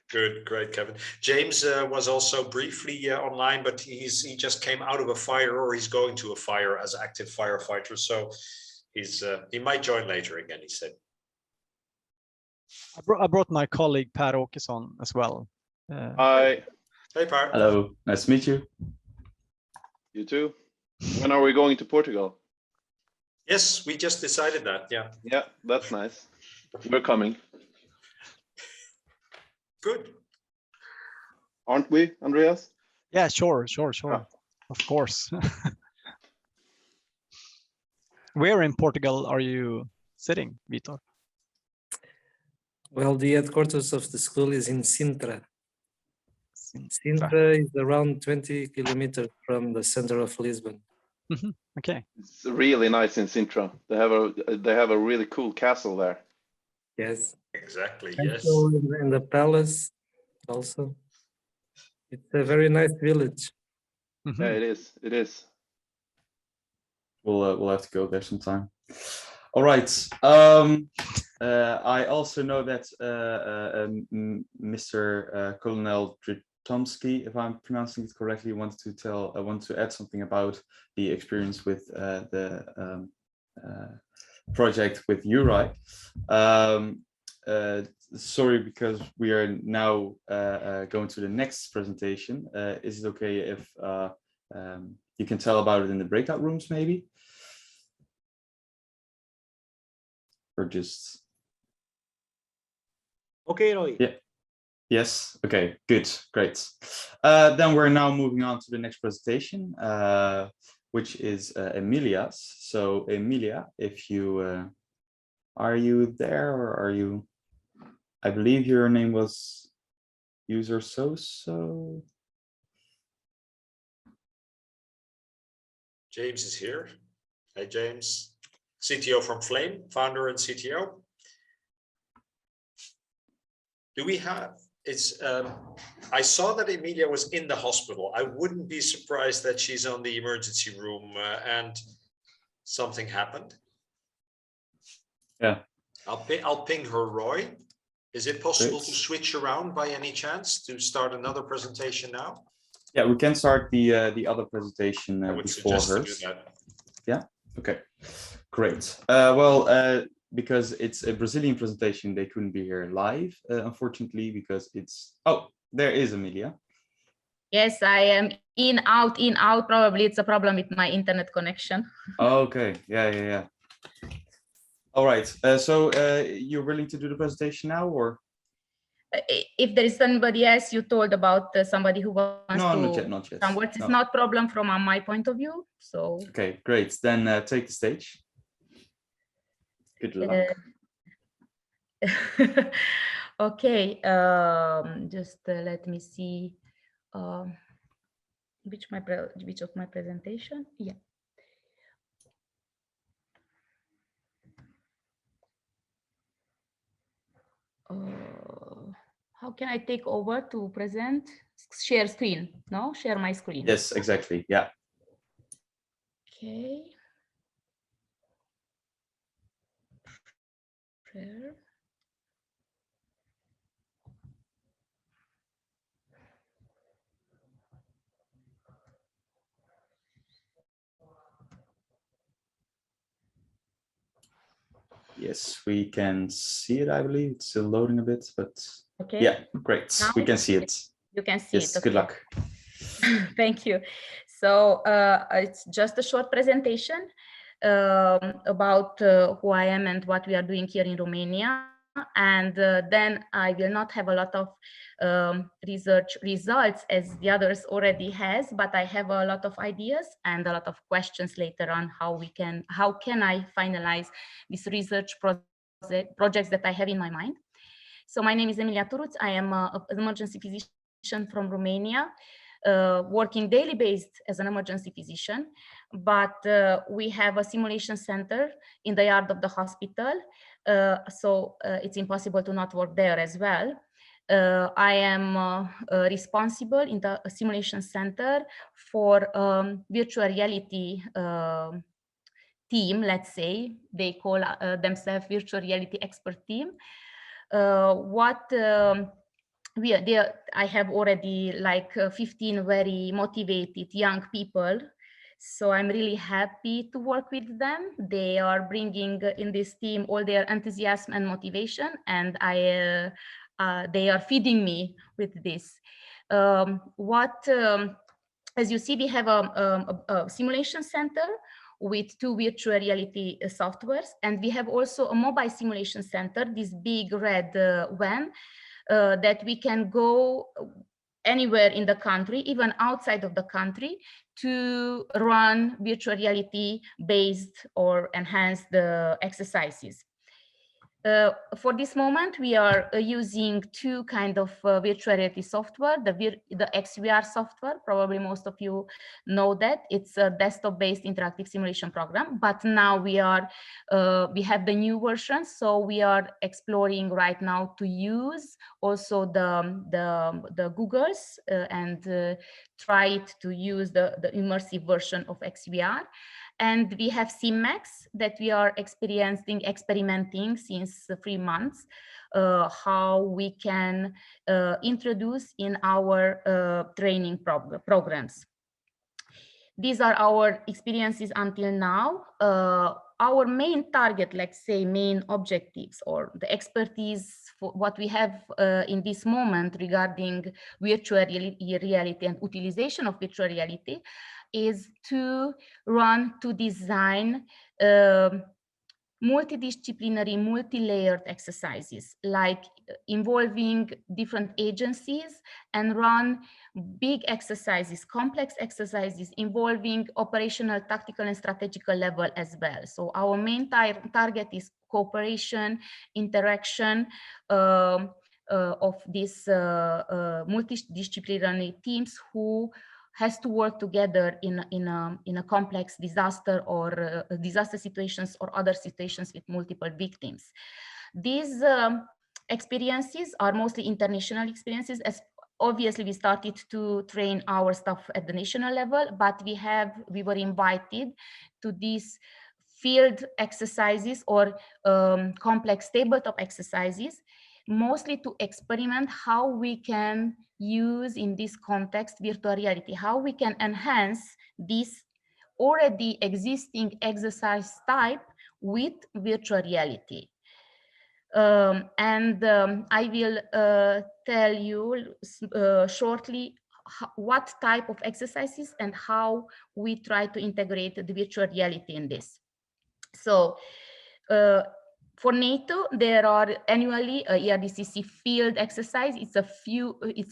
Speaker 5: Good, great, Kevin. James was also briefly online, but he just came out of a fire, or he's going to a fire as active firefighter. So he might join later again, he said.
Speaker 8: I brought my colleague Per Åkesson as well.
Speaker 9: Hi.
Speaker 5: Hey, Per.
Speaker 3: Hello, nice to meet you.
Speaker 9: You too. When are we going to Portugal?
Speaker 5: Yes, we just decided that. Yeah.
Speaker 9: Yeah, that's nice. We're coming.
Speaker 5: Good.
Speaker 9: Aren't we, Andreas?
Speaker 8: Yeah, sure.
Speaker 9: Ah.
Speaker 8: Of course. Where in Portugal are you sitting, Vitor?
Speaker 2: Well, the headquarters of the school is in Sintra. Sintra is around 20 kilometers from the center of Lisbon.
Speaker 8: Okay.
Speaker 9: It's really nice in Sintra. They have a really cool castle there.
Speaker 2: Yes.
Speaker 5: Exactly.
Speaker 2: Castle
Speaker 5: Yes.
Speaker 2: in the palace also. It's a very nice village.
Speaker 9: Yeah, it is. It is.
Speaker 3: We'll have to go there sometime. All right. I also know that Mr. Colonel Tomsky, if I'm pronouncing it correctly, wants to add something about the experience with the project with Juraj. Sorry, because we are now going to the next presentation. Is it okay if you can tell about it in the breakout rooms, maybe? Or just...
Speaker 4: Okay, Roy.
Speaker 3: Yeah. Yes. Okay, good. Great. Then we're now moving on to the next presentation, which is Emilia's. So Emilia, if you are you there, or are you? I believe your name was user so.
Speaker 5: James is here. Hi, James. CTO from Flame, founder and CTO. Do we have? I saw that Emilia was in the hospital. I wouldn't be surprised that she's on the emergency room and something happened.
Speaker 3: Yeah.
Speaker 5: I'll ping her, Roy. Is it possible to switch around by any chance to start another presentation now?
Speaker 3: Yeah, we can start the other presentation before hers.
Speaker 5: To do that.
Speaker 3: Yeah. Okay. Great. Because it's a Brazilian presentation, they couldn't be here live, unfortunately, because it's... Oh, there is Emilia.
Speaker 10: Yes, I am in, out. Probably it's a problem with my internet connection.
Speaker 3: Okay. Yeah. All right. So you're willing to do the presentation now, or?
Speaker 10: If there is somebody else you told about, somebody who wants to...
Speaker 3: Not yet.
Speaker 10: Some words, it's not problem from my point of view. So.
Speaker 3: Okay, great. Then take the stage. Good luck.
Speaker 10: Okay, just let me see which of my presentation. Yeah. How can I take over to present? Share screen? No, share my screen.
Speaker 3: Yes, exactly. Yeah.
Speaker 10: Okay. Share.
Speaker 3: Yes, we can see it, I believe. It's still loading a bit, but
Speaker 10: okay.
Speaker 3: Yeah, great.
Speaker 10: Now
Speaker 3: we can see it.
Speaker 10: You can see
Speaker 3: yes,
Speaker 10: it. Okay.
Speaker 3: Good luck.
Speaker 10: Thank you. So it's just a short presentation about who I am and what we are doing here in Romania. And then I will not have a lot of research results as the others already has, but I have a lot of ideas and a lot of questions later on how can I finalize this research projects that I have in my mind. So my name is Emilia Turucz. I am an emergency physician from Romania, working daily based as an emergency physician, but we have a simulation center in the yard of the hospital. So it's impossible to not work there as well. I am responsible in the simulation center for virtual reality team, let's say. They call themselves virtual reality expert team. I have already like 15 very motivated young people. So I'm really happy to work with them. They are bringing in this team all their enthusiasm and motivation, and they are feeding me with this. As you see, we have a simulation center with 2 virtual reality softwares, and we have also a mobile simulation center, this big red van that we can go anywhere in the country, even outside of the country, to run virtual reality based or enhanced exercises. For this moment, we are using 2 kinds of virtual reality software, the XR software. Probably most of you know that. It's a desktop-based interactive simulation program, but now we have the new version, so we are exploring right now to use also the Google's and try to use the immersive version of XR. And we have SimX that we are experimenting since 3 months. how we can introduce in our training programs. These are our experiences until now. Our main target, let's say main objectives or the expertise for what we have in this moment regarding virtual reality and utilization of virtual reality is to design multidisciplinary, multi-layered exercises, like involving different agencies, and run big exercises, complex exercises involving operational, tactical, and strategical level as well. So our main target is cooperation, interaction of these multidisciplinary teams who has to work together in a complex disaster or disaster situations or other situations with multiple victims. These experiences are mostly international experiences, as obviously we started to train our staff at the national level, but we were invited to these field exercises or complex tabletop exercises, mostly to experiment how we can use in this context virtual reality, how we can enhance this already existing exercise type with virtual reality. I will tell you shortly what type of exercises and how we try to integrate the virtual reality in this. So for NATO, there are annually a ERDCC field exercise. It's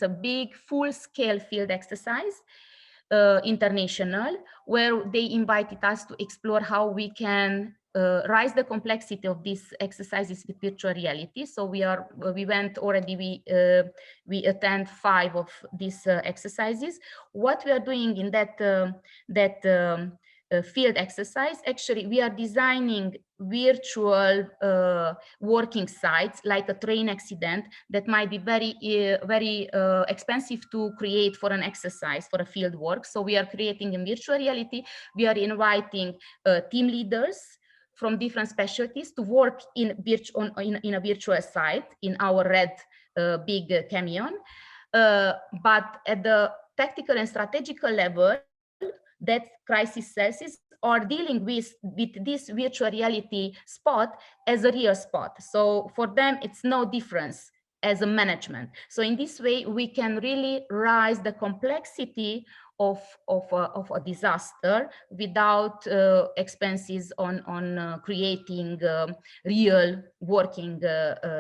Speaker 10: a big full-scale field exercise, international, where they invited us to explore how we can rise the complexity of these exercises with virtual reality. So we attend 5 of these exercises. What we are doing in that field exercise, actually we are designing virtual working sites, like a train accident that might be very expensive to create for an exercise, for a field work. So we are creating in virtual reality. We are inviting team leaders from different specialties to work in a virtual site in our red big camion. But at the tactical and strategical level, that crisis cells are dealing with this virtual reality spot as a real spot. So for them, it's no difference as a management. So in this way, we can really rise the complexity of a disaster without expenses on creating real working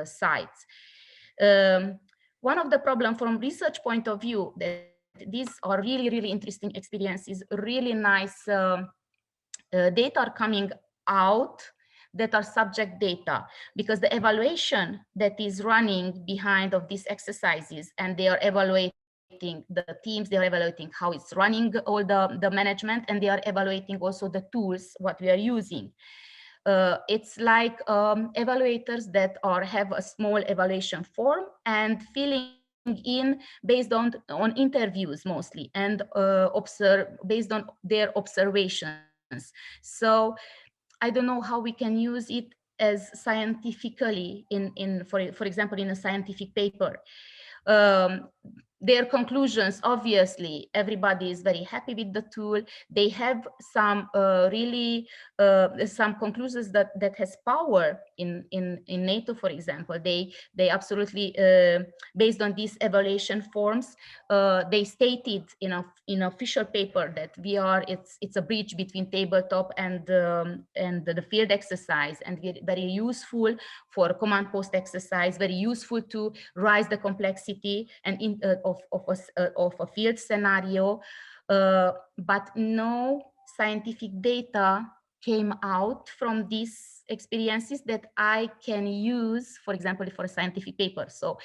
Speaker 10: sites. One of the problems from research point of view, that these are really interesting experiences, really nice data are coming out that are subject data, because the evaluation that is running behind of these exercises, and they are evaluating the teams, they are evaluating how it's running, all the management, and they are evaluating also the tools what we are using. It's like evaluators that have a small evaluation form and filling in based on interviews mostly, and based on their observations. So I don't know how we can use it as scientifically for example, in a scientific paper. Their conclusions, obviously, everybody is very happy with the tool. They have some some conclusions that has power in NATO, for example. They absolutely, based on these evaluation forms, they stated in official paper that it's a bridge between tabletop and the field exercise, and very useful for command post exercise, very useful to rise the complexity and of a field scenario, but no scientific data came out from these experiences that I can use, for example, for a scientific paper. So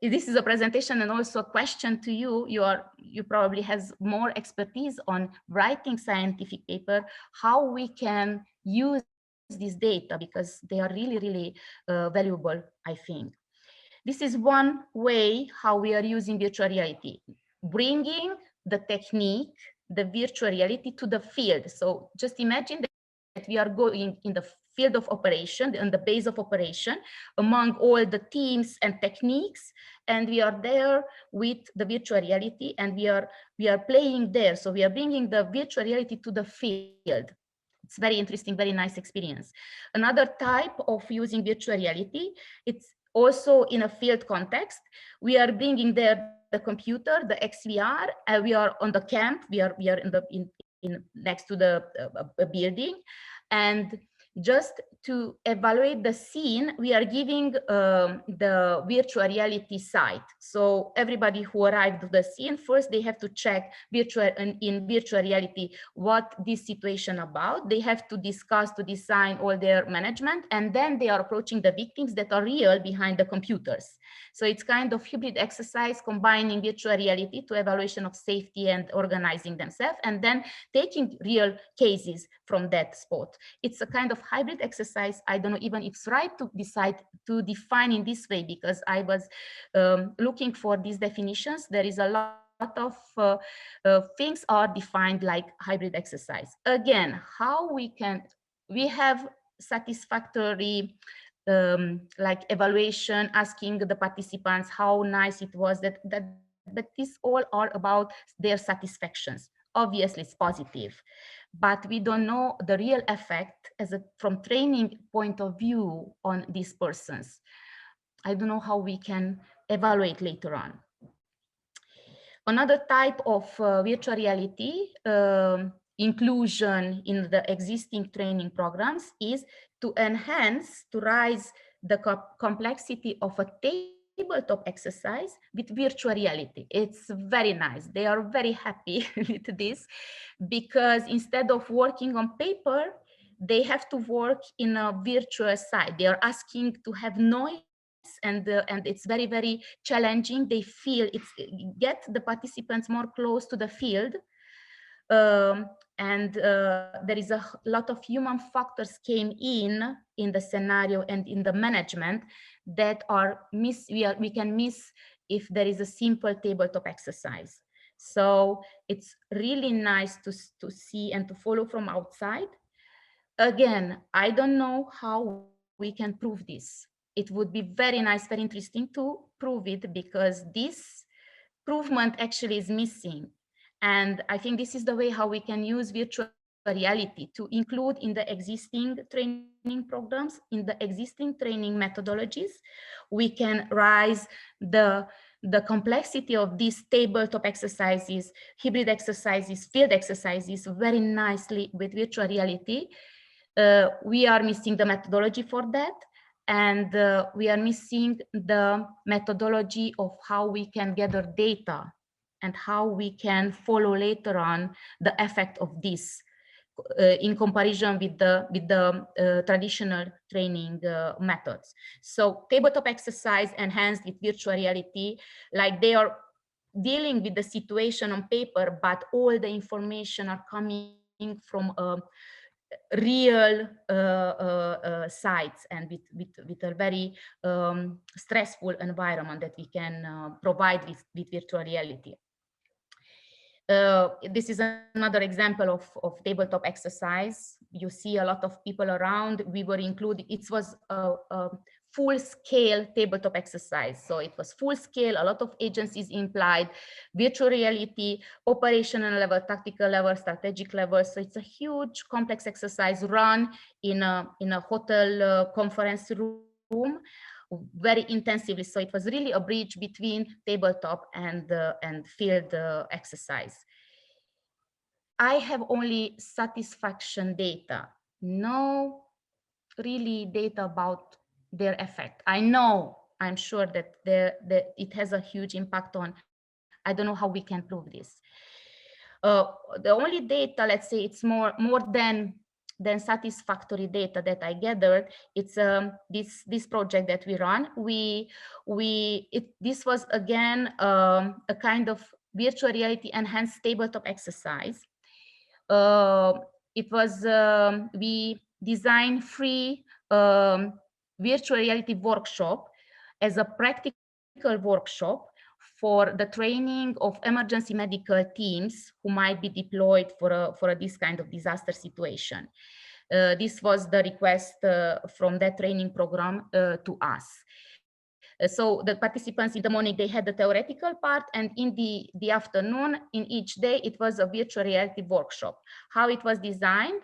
Speaker 10: this is a presentation and also a question to you. You probably has more expertise on writing scientific paper, how we can use this data, because they are really valuable, I think. This is one way how we are using virtual reality, bringing the technique, the virtual reality, to the field. So just imagine that we are going in the field of operation, on the base of operation, among all the teams and techniques. And we are there with the virtual reality, and we are playing there. So we are bringing the virtual reality to the field. It's very interesting, very nice experience. Another type of using virtual reality, it's also in a field context. We are bringing there the computer, the XVR, and we are on the camp. We are in next to the building, and just to evaluate the scene, we are giving the virtual reality site. So everybody who arrived to the scene, first they have to check in virtual reality what this situation about. They have to discuss, to design all their management, and then they are approaching the victims that are real behind the computers. So it's kind of hybrid exercise combining virtual reality to evaluation of safety and organizing themselves, and then taking real cases from that spot. It's a kind of hybrid exercise. I don't know even if it's right to decide to define in this way, because I was looking for these definitions. There is a lot of things are defined like hybrid exercise. Again, how we have satisfactory like evaluation, asking the participants how nice it was, that these all are about their satisfactions. Obviously it's positive, but we don't know the real effect from training point of view on these persons. I don't know how we can evaluate later on. Another type of virtual reality inclusion in the existing training programs is to enhance, to raise the complexity of a tabletop exercise with virtual reality. It's very nice. They are very happy with this, because instead of working on paper, they have to work in a virtual site. They are asking to have noise, and it's very, very challenging. They feel get the participants more close to the field. There is a lot of human factors came in the scenario and in the management that are we can miss if there is a simple tabletop exercise. So it's really nice to see and to follow from outside. Again, I don't know how we can prove this. It would be very nice, very interesting to prove it, because this provement actually is missing. And I think this is the way how we can use virtual reality to include in the existing training programs, in the existing training methodologies. We can raise the complexity of these tabletop exercises, hybrid exercises, field exercises very nicely with virtual reality. We are missing the methodology for that. And we are missing the methodology of how we can gather data and how we can follow later on the effect of this in comparison with the traditional training methods. So tabletop exercise enhanced with virtual reality, like they are dealing with the situation on paper, but all the information are coming from real sites and with a very stressful environment that we can provide with virtual reality. This is another example of tabletop exercise. You see a lot of people around. We were included. It was a full-scale tabletop exercise. So it was full-scale, a lot of agencies implied, virtual reality, operational level, tactical level, strategic level. So it's a huge, complex exercise run in a hotel conference room, very intensively. So it was really a bridge between tabletop and field exercise. I have only satisfaction data, no really data about their effect. I'm sure that it has a huge impact on, I don't know how we can prove this. The only data, let's say it's more than satisfactory data that I gathered, it's this project that we run. This was again a kind of virtual reality enhanced tabletop exercise. It was we designed free virtual reality workshop as a practical workshop for the training of emergency medical teams who might be deployed for this kind of disaster situation. This was the request from that training program to us. So the participants in the morning, they had the theoretical part, and in the afternoon, in each day, it was a virtual reality workshop. How it was designed,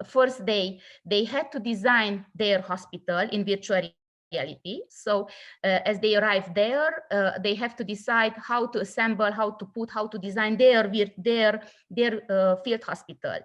Speaker 10: first day, they had to design their hospital in virtual reality. So as they arrive there, they have to decide how to assemble, how to put, how to design their field hospital.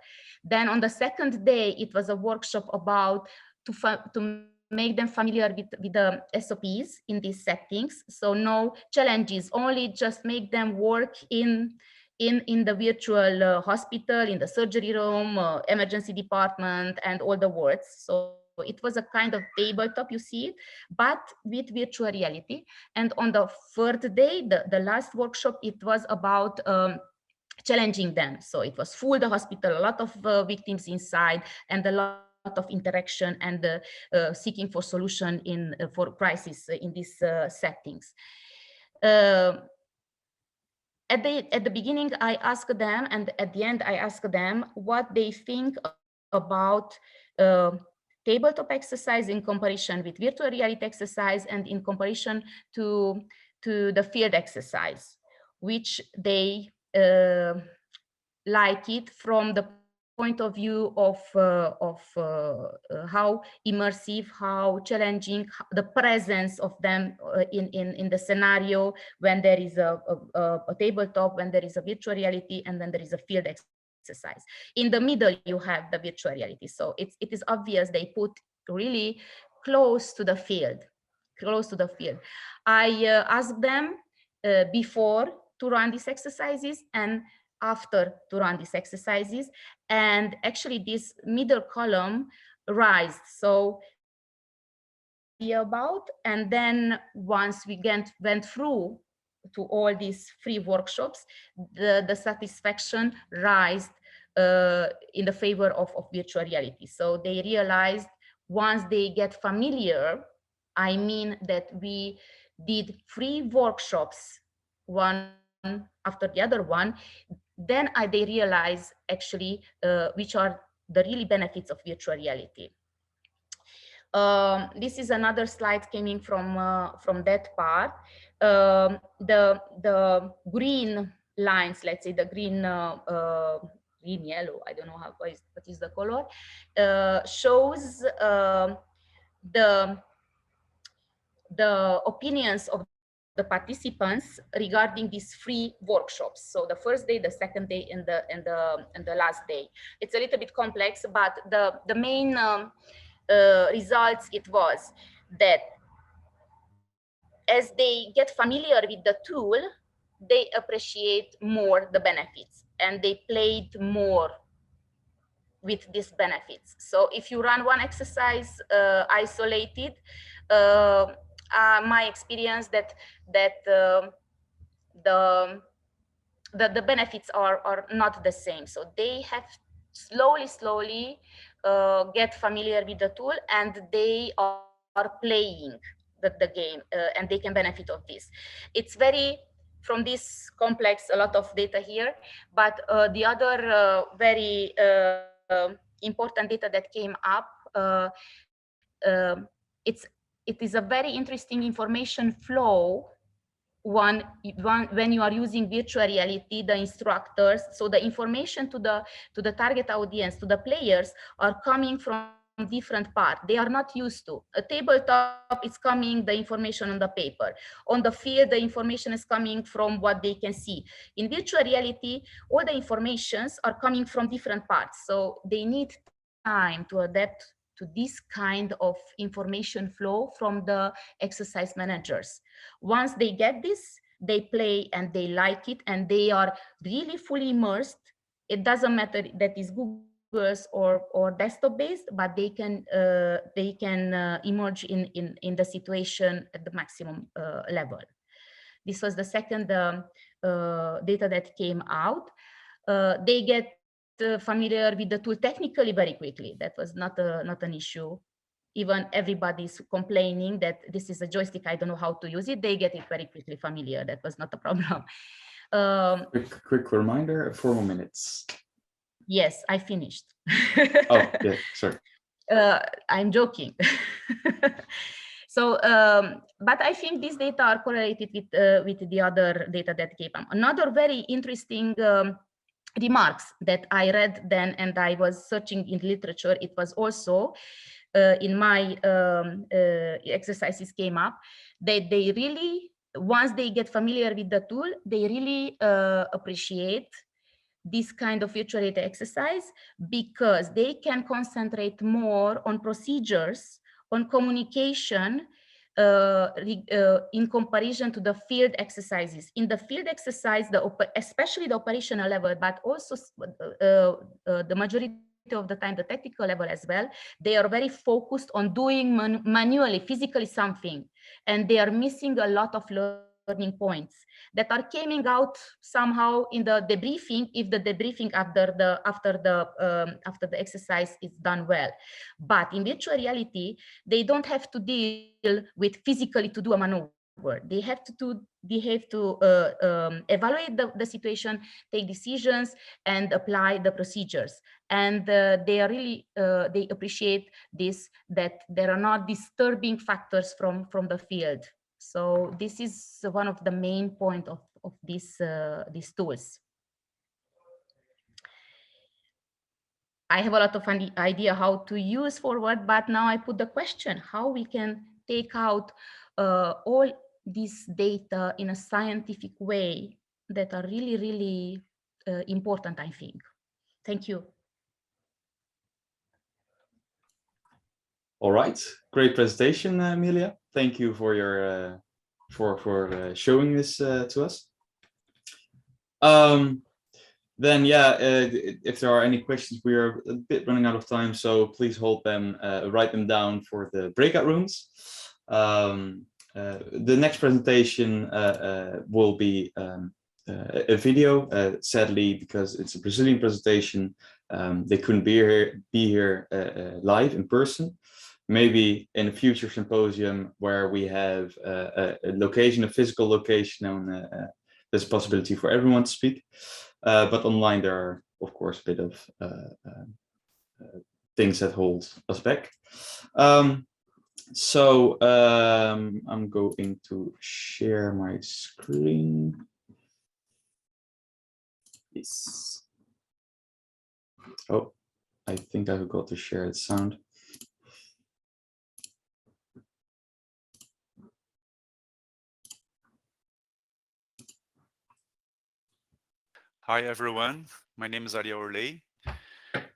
Speaker 10: Then on the second day, it was a workshop about to make them familiar with the SOPs in these settings. So no challenges, only just make them work in the virtual hospital, in the surgery room, emergency department, and all the wards. So it was a kind of tabletop, you see it, but with virtual reality. And on the third day, the last workshop, it was about challenging them. So it was full, the hospital, a lot of victims inside, and a lot of interaction and seeking for solution for crisis in these settings. At the beginning, I asked them, and at the end, I asked them what they think about tabletop exercise in comparison with virtual reality exercise and in comparison to the field exercise, which they like it from the point of view of how immersive, how challenging, the presence of them in the scenario when there is a tabletop, when there is a virtual reality, and then there is a field exercise. In the middle, you have the virtual reality. So it is obvious they put really close to the field, close to the field. I asked them before to run these exercises and after to run these exercises, and actually this middle column rised. So about, and then once we went through to all these free workshops, the satisfaction rised in the favor of virtual reality. So they realized once they get familiar, I mean that we did free workshops, one after the other one, then they realize actually which are the really benefits of virtual reality. This is another slide coming from that part. The green lines, let's say the green yellow, I don't know what is the color, shows the opinions of the participants regarding these free workshops. So the first day, the second day, and the last day. It's a little bit complex, but the main results, it was that as they get familiar with the tool, they appreciate more the benefits, and they played more with these benefits. So if you run one exercise isolated, my experience that the benefits are not the same. So they have slowly get familiar with the tool, and they are playing the game, and they can benefit of this. It's very, from this complex, a lot of data here, but the other very important data that came up, it is a very interesting information flow when you are using virtual reality, the instructors, so the information to the target audience, to the players, are coming from different parts. They are not used to. A tabletop is coming, the information on the paper. On the field, the information is coming from what they can see. In virtual reality, all the informations are coming from different parts. So they need time to adapt to this kind of information flow from the exercise managers. Once they get this, they play and they like it, and they are really fully immersed. It doesn't matter that is Google's or desktop based, but they can emerge in the situation at the maximum level. This was the second data that came out. They get familiar with the tool technically very quickly. That was not an issue. Even everybody's complaining that this is a joystick, I don't know how to use it. They get it very quickly familiar. That was not a problem.
Speaker 3: Quick reminder, 4 more minutes.
Speaker 10: Yes, I finished.
Speaker 3: Oh, yeah, sorry.
Speaker 10: I'm joking. So, but I think these data are correlated with the other data that came up. Another very interesting remarks that I read then, and I was searching in literature, it was also in my exercises came up, that they really, once they get familiar with the tool, they really appreciate this kind of virtual data exercise because they can concentrate more on procedures, on communication, in comparison to the field exercises. In the field exercise, especially the operational level, but also the majority of the time, the technical level as well, they are very focused on doing manually, physically something, and they are missing a lot of learning points that are coming out somehow in the debriefing, if the debriefing after the exercise is done well. But in virtual reality, they don't have to deal with physically to do a maneuver. They have to evaluate the situation, take decisions, and apply the procedures. And they are really they appreciate this, that there are not disturbing factors from the field. So this is one of the main point of these tools. I have a lot of idea how to use forward, but now I put the question, how we can take out all this data in a scientific way that are really, really important, I think. Thank you.
Speaker 3: All right, great presentation, Emilia. Thank you for your showing this to us. Then, yeah, if there are any questions, we are a bit running out of time, so please hold them, write them down for the breakout rooms. The next presentation will be a video, sadly, because it's a Brazilian presentation. They couldn't be here live in person. Maybe in a future symposium where we have a location, a physical location, and there's a possibility for everyone to speak. But online there are, of course, a bit of things that hold us back. So I'm going to share my screen. Yes. Oh, I think I forgot to share the sound.
Speaker 11: Hi, everyone. My name is Ariel Orlei.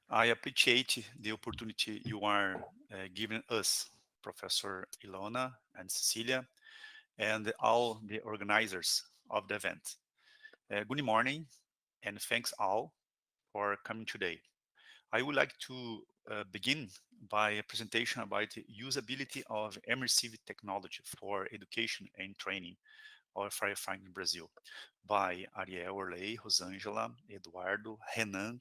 Speaker 11: I appreciate the opportunity you are giving us, Professor Ilona and Cecilia, and all the organizers of the event. Good morning, and thanks all for coming today. I would like to begin by a presentation about the usability of immersive technology for education and training of firefighting in Brazil by Ariel Orlei, Rosângela, Eduardo, Renan,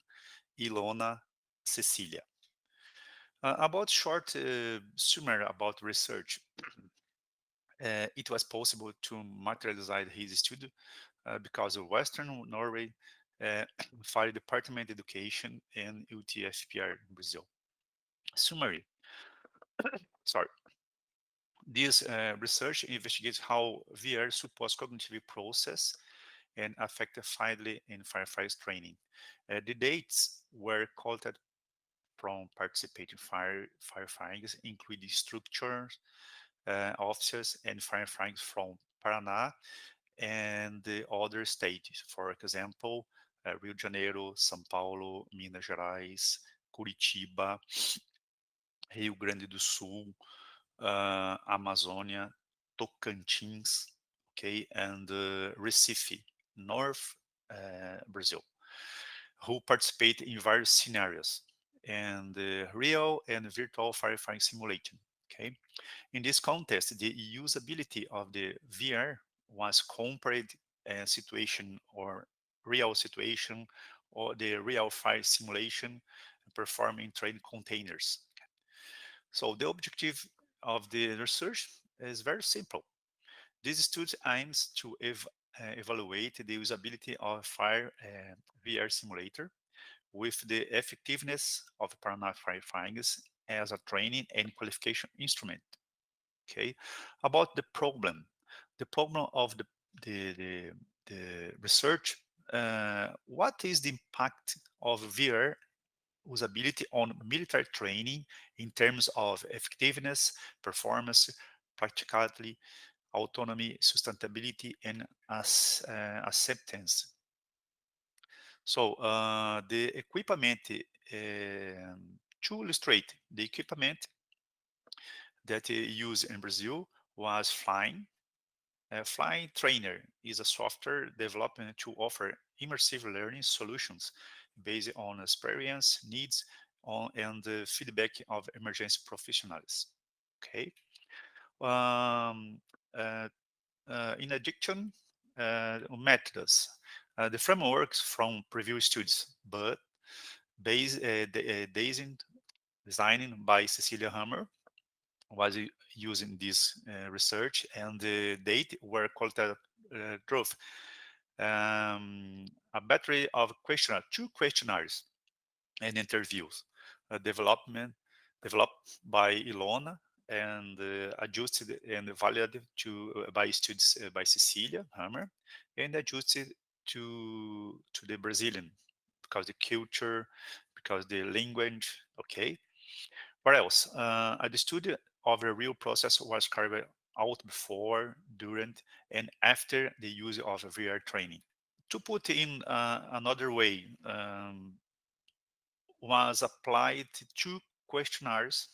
Speaker 11: Ilona, Cecilia. About short summary about research. It was possible to materialize his study because of Western Norway Fire Department Education and UTFPR Brasil. Summary. Sorry. This research investigates how VR supports cognitive process and effectively in firefighting training. The dates were collected from participating firefighters, including structures, officers, and firefighters from Paraná and the other states. For example, Rio de Janeiro, São Paulo, Minas Gerais, Curitiba, Rio Grande do Sul, Amazônia, Tocantins, okay, and Recife, North Brazil, who participate in various scenarios and real and virtual firefighting simulation. Okay, in this context, the usability of the VR was compared situation or real situation or the real fire simulation performing train containers. So the objective of the research is very simple. This study aims to evaluate the usability of fire VR simulator with the effectiveness of paramount firefighters as a training and qualification instrument. Okay, about the problem of the research. What is the impact of VR usability on military training in terms of effectiveness, performance, practicality, autonomy, sustainability, and acceptance? So the equipment, to illustrate the equipment that used in Brazil was Flying. Flying Trainer is a software developed to offer immersive learning solutions based on experience, needs, and the feedback of emergency professionals. Okay. In addition, methods, the frameworks from previous studies, but designed by Cecilia Hammar, was using this research, and the data were qualitative growth. A battery of two questionnaires and interviews developed by Ilona and adjusted and validated by students by Cecilia Hammar, and adjusted to the Brazilian, because the culture, because the language. Okay. What else? The study of the real process was carried out before, during, and after the use of VR training. To put in another way, was applied two questionnaires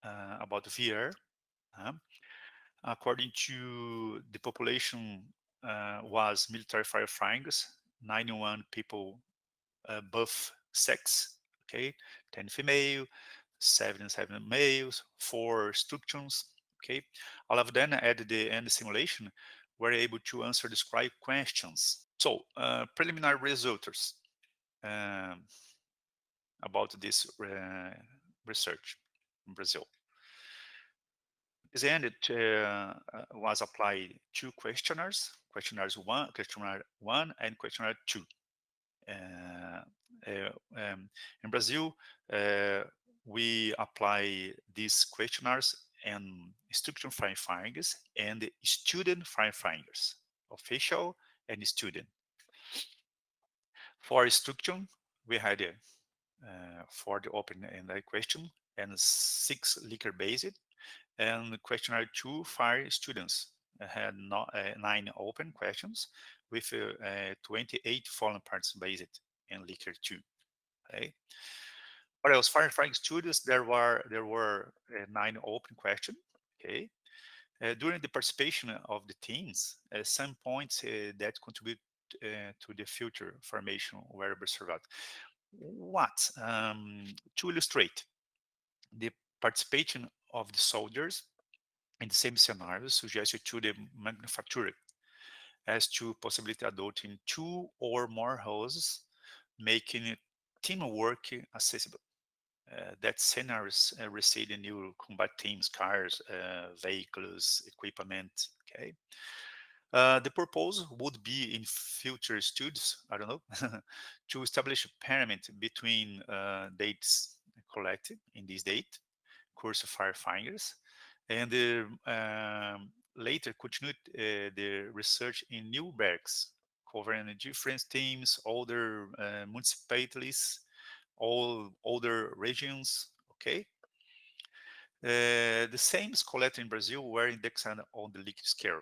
Speaker 11: about VR. According to the population, was military firefighters, 91 people, both sex, okay, 10 female, 7 males, 4 instructions, okay. All of them at the end simulation were able to answer described questions. So preliminary results about this research in Brazil. At the end, it was applied two questionnaires, questionnaire one and questionnaire 2. In Brazil, we apply these questionnaires and instructor firefighters and student firefighters, official and student. For instruction, we had 4 the open-ended question and 6 liquor based, and questionnaire 2 fire students had 9 open questions with 28 fallen parts based and liquor 2. Okay. What else? Firefighting students, there were 9 open questions. Okay. During the participation of the teams, some points that contribute to the future formation were observed. What? To illustrate, the participation of the soldiers in the same scenario suggested to the manufacturer as to possibility adopting 2 or more hoses, making teamwork accessible. That scenarios receive new combat teams, cars, vehicles, equipment. Okay. The purpose would be in future studies, I don't know, to establish a pyramid between dates collected in this date, course of firefighters, and later continued the research in new barracks, covering different teams, older municipalities, all older regions. Okay. The same collected in Brazil were indexed on the Likert scale,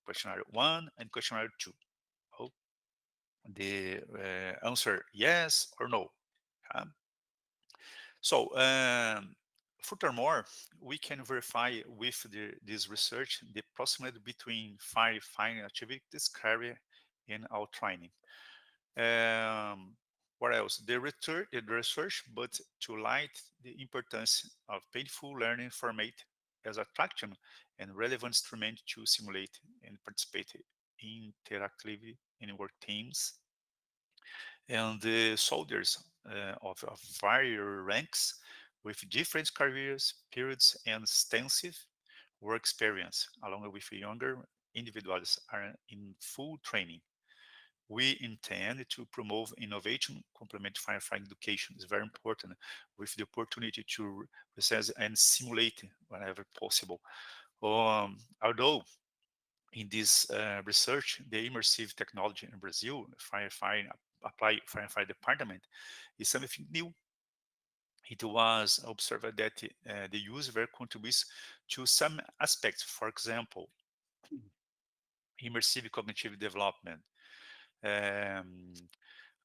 Speaker 11: questionnaire 1 and questionnaire 2. Oh, the answer yes or no. So furthermore, we can verify with this research the proximity between firefighting activities carried in our training. What else? The research, but to light the importance of painful learning format as attraction and relevant instrument to simulate and participate interactively in work teams. And the soldiers of various ranks with different careers, periods, and extensive work experience, along with younger individuals are in full training. we intend to promote innovation, complement firefighting education. It's very important, with the opportunity to research and simulate whenever possible. Although in this research, the immersive technology in Brazil, applied firefighting department, is something new. It was observed that the user contributes to some aspects, for example, immersive cognitive development,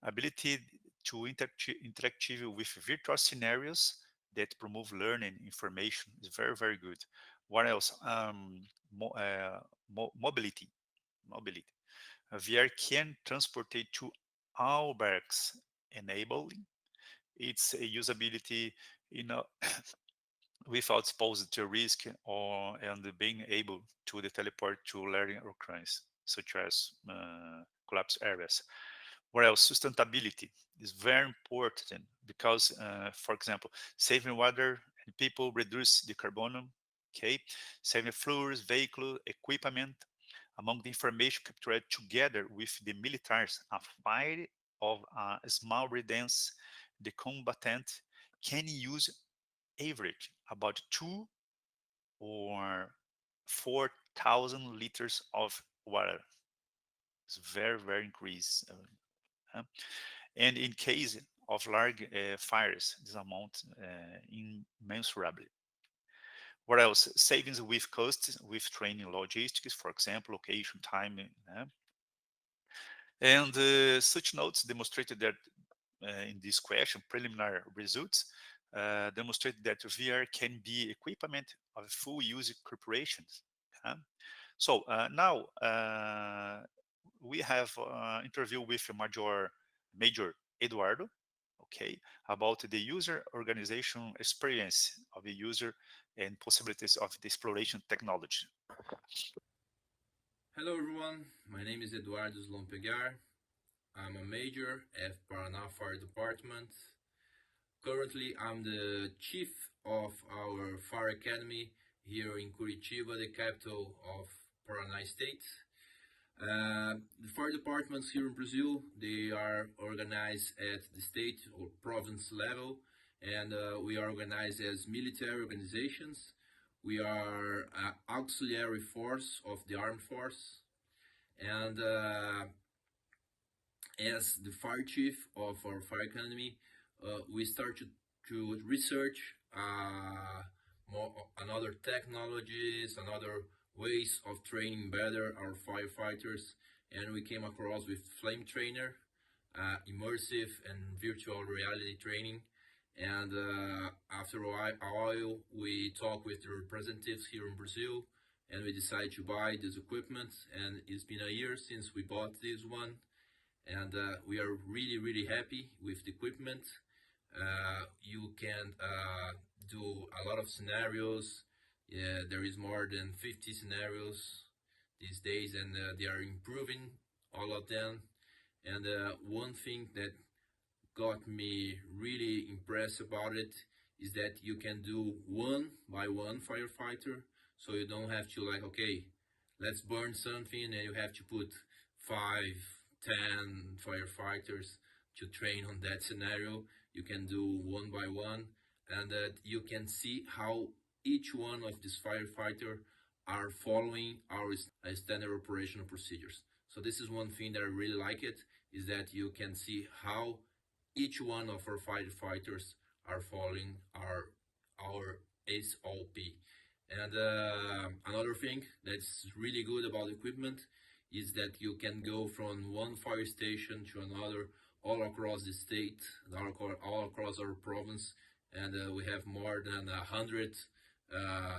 Speaker 11: ability to interactive with virtual scenarios that promote learning information is very, very good. What else? Mobility. VR can transport it to all barracks, enabling its usability without exposed to risk and being able to teleport to learning occurrence, such as collapse areas. What else? Sustainability is very important because, for example, saving water and people, reduce the carbon, okay? Saving fuels, vehicle, equipment. Among the information captured together with the militaries, a fire of a small redance, the combatant can use average about 2 or 4,000 liters of water. It's very, very increased. And in case of large fires, this amount immeasurably. What else? Savings with costs, with training logistics, for example, location, time. And such notes demonstrated that in this question, preliminary results demonstrated that VR can be equipment of full use corporations. So now we have interview with Major Eduardo, okay, about the user organization experience of the user and possibilities of the exploration technology.
Speaker 12: Hello everyone, my name is Eduardo Slomp. I'm a major at Paraná Fire Department. Currently, I'm the chief of our fire academy here in Curitiba, the capital of Paraná State. The fire departments here in Brazil, they are organized at the state or province level, and we are organized as military organizations. We are an auxiliary force of the armed force, and as the fire chief of our fire academy, we started to research another technologies, another ways of training better our firefighters, and we came across with flame trainer, immersive and virtual reality training. And after a while, we talked with the representatives here in Brazil, and we decided to buy this equipment. And it's been a year since we bought this one, and we are really happy with the equipment. You can do a lot of scenarios. Yeah, there is more than 50 scenarios these days, and they are improving all of them. And one thing that got me really impressed about it is that you can do one by one firefighter, so you don't have to like, okay, let's burn something and you have to put 5, 10 firefighters to train on that scenario. You can do one by one, and that you can see how each one of these firefighters are following our standard operational procedures. So this is one thing that I really like it, is that you can see how each one of our firefighters are following our SOP. And another thing that's really good about equipment is that you can go from one fire station to another all across the state, all across our province, and we have more than 100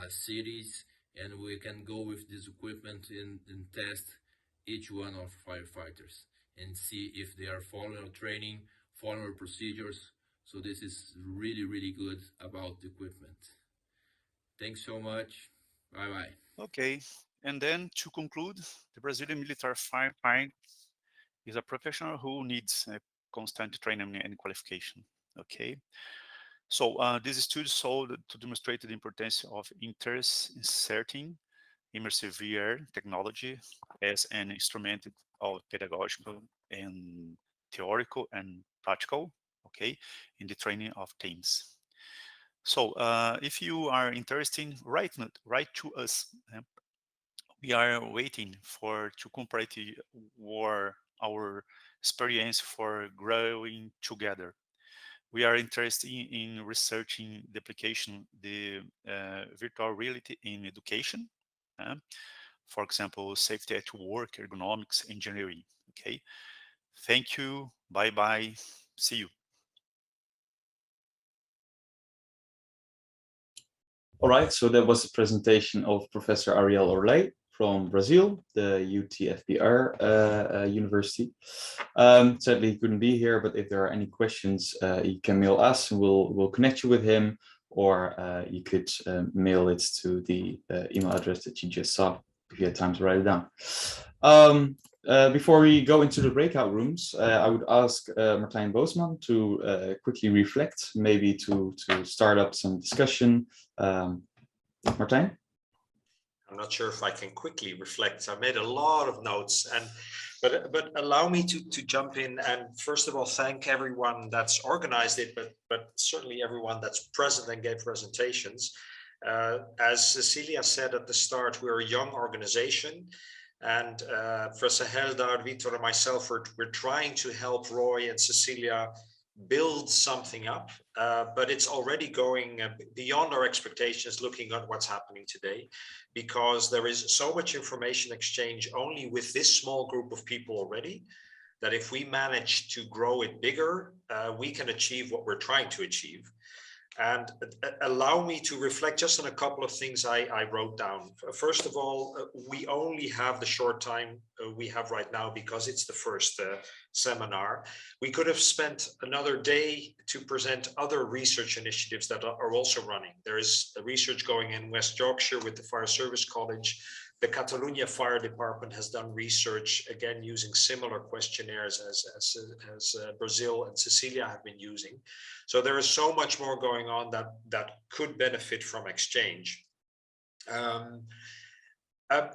Speaker 12: cities, and we can go with this equipment and test each one of firefighters and see if they are following our training, following our procedures. So this is really good about the equipment. Thanks so much. Bye.
Speaker 11: Okay, and then to conclude, the Brazilian military firefighter is a professional who needs constant training and qualification. Okay, so this study sought to demonstrate the importance of interest inserting immersive VR technology as an instrument of pedagogical and theoretical and practical, okay, in the training of teams. So if you are interested, write to us. We are waiting to complete our experience for growing together. We are interested in researching the application the virtual reality in education. For example, safety at work, ergonomics, engineering. Okay. Thank you. Bye bye. See you.
Speaker 3: All right, so that was a presentation of Professor Ariel Orlei from Brazil, the UTFPR University. Sadly, he couldn't be here, but if there are any questions, you can mail us and we'll connect you with him, or you could mail it to the email address that you just saw if you had time to write it down. Before we go into the breakout rooms, I would ask Martijn Boosman to quickly reflect, maybe to start up some discussion. Martijn?
Speaker 5: I'm not sure if I can quickly reflect. I made a lot of notes, but allow me to jump in and first of all thank everyone that's organized it, but certainly everyone that's present and gave presentations. As Cecilia said at the start, we're a young organization, and Professor Eldar, Vitor, and myself, we're trying to help Roy and Cecilia build something up, but it's already going beyond our expectations looking at what's happening today, because there is so much information exchange only with this small group of people already, that if we manage to grow it bigger, we can achieve what we're trying to achieve. And allow me to reflect just on a couple of things I wrote down. First of all, we only have the short time we have right now because it's the first seminar. We could have spent another day to present other research initiatives that are also running. There is research going in West Yorkshire with the Fire Service College. The Catalonia Fire Department has done research, again, using similar questionnaires as Brazil and Cecilia have been using. So there is so much more going on that could benefit from exchange.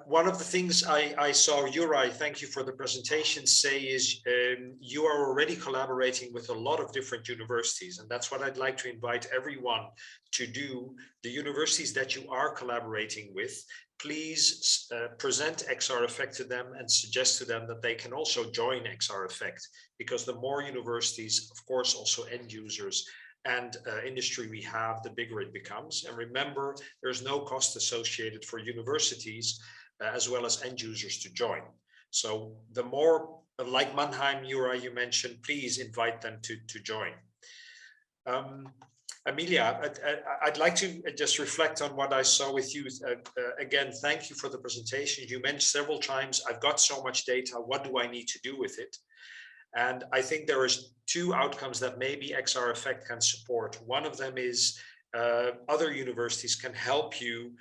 Speaker 5: One of the things I saw, Juraj, thank you for the presentation, say is you are already collaborating with a lot of different universities, and that's what I'd like to invite everyone to do. The universities that you are collaborating with, please present XR Effect to them and suggest to them that they can also join XR Effect, because the more universities, of course, also end users and industry we have, the bigger it becomes. And remember, there's no cost associated for universities as well as end users to join. So the more, like Mannheim, Juraj, you mentioned, please invite them to join. Emilia, I'd like to just reflect on what I saw with you. Again, thank you for the presentation. You mentioned several times, I've got so much data, what do I need to do with it? And I think there is two outcomes that maybe XR Effect can support. One of them is other universities can help you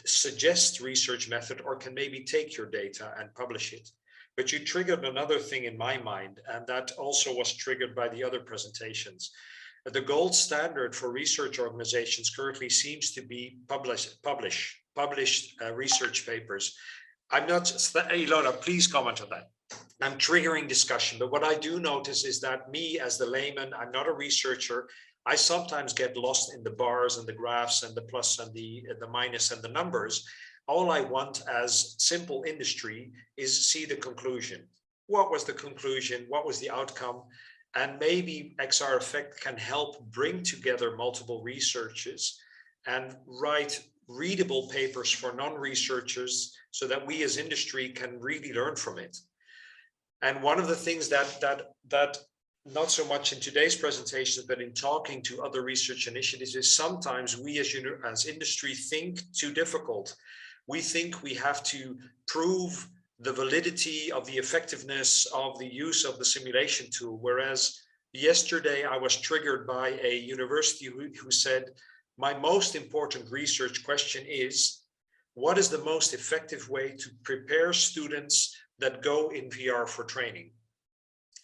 Speaker 5: suggest research method or can maybe take your data and publish it. But you triggered another thing in my mind, and that also was triggered by the other presentations. The gold standard for research organizations currently seems to be published research papers. I'm not, Ilona, please comment on that. I'm triggering discussion, but what I do notice is that me as the layman, I'm not a researcher. I sometimes get lost in the bars and the graphs and the plus and the minus and the numbers. All I want as simple industry is see the conclusion. What was the conclusion? What was the outcome? And maybe XR Effect can help bring together multiple researchers and write readable papers for non-researchers so that we as industry can really learn from it. And one of the things that not so much in today's presentation, but in talking to other research initiatives, is sometimes we as industry think too difficult. We think we have to prove the validity of the effectiveness of the use of the simulation tool. Whereas yesterday I was triggered by a university who said, my most important research question is, what is the most effective way to prepare students that go in VR for training?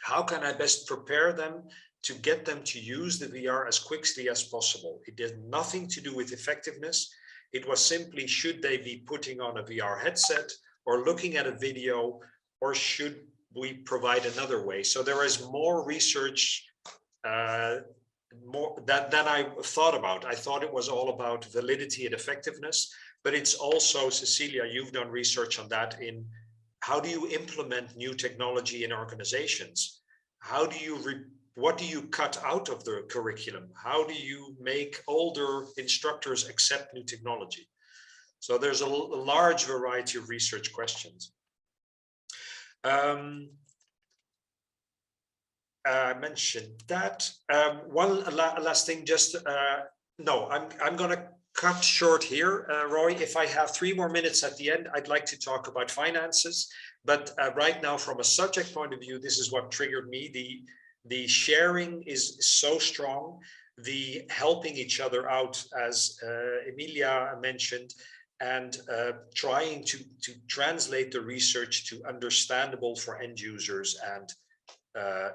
Speaker 5: How can I best prepare them to get them to use the VR as quickly as possible? It has nothing to do with effectiveness. It was simply, should they be putting on a VR headset or looking at a video, or should we provide another way? So there is more research more than I thought about. I thought it was all about validity and effectiveness, but it's also, Cecilia, you've done research on that in how do you implement new technology in organizations? How do you, what do you cut out of the curriculum? How do you make older instructors accept new technology? So there's a large variety of research questions. I mentioned that. One last thing, just no, I'm going to cut short here, Roy. If I have 3 more minutes at the end, I'd like to talk about finances. But right now, from a subject point of view, this is what triggered me. The sharing is so strong. The helping each other out, as Emilia mentioned, and trying to translate the research to understandable for end users and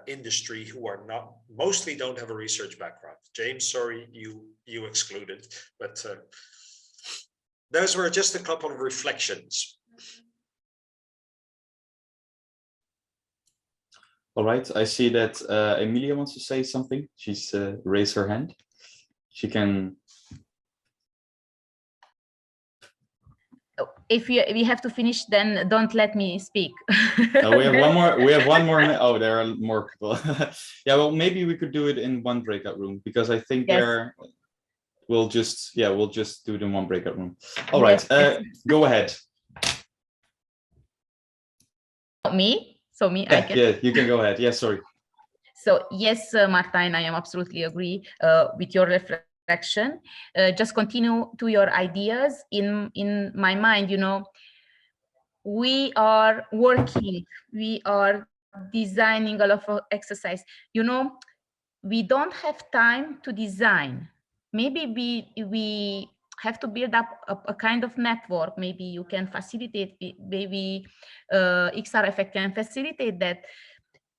Speaker 5: industry who are not, mostly don't have a research background. James, sorry, you excluded, but those were just a couple of reflections.
Speaker 3: All right, I see that Emilia wants to say something. She's raised her hand. She can.
Speaker 10: If we have to finish, then don't let me speak.
Speaker 3: No, we have one more. We have one more. Oh, there are more people. Yeah, well, maybe we could do it in one breakout room, because I think
Speaker 10: yes.
Speaker 3: there. We'll just do it in one breakout room. All right, yes. Go ahead.
Speaker 10: Me? So me?
Speaker 3: Yeah, yeah, you can go ahead. Yeah, sorry.
Speaker 10: So yes, Martijn, I am absolutely agree with your reflection. Just continue to your ideas. In my mind, you know, we are working, we are designing a lot of exercise. You know, we don't have time to design. Maybe we have to build up a kind of network. Maybe you can facilitate, maybe XR Effect can facilitate that.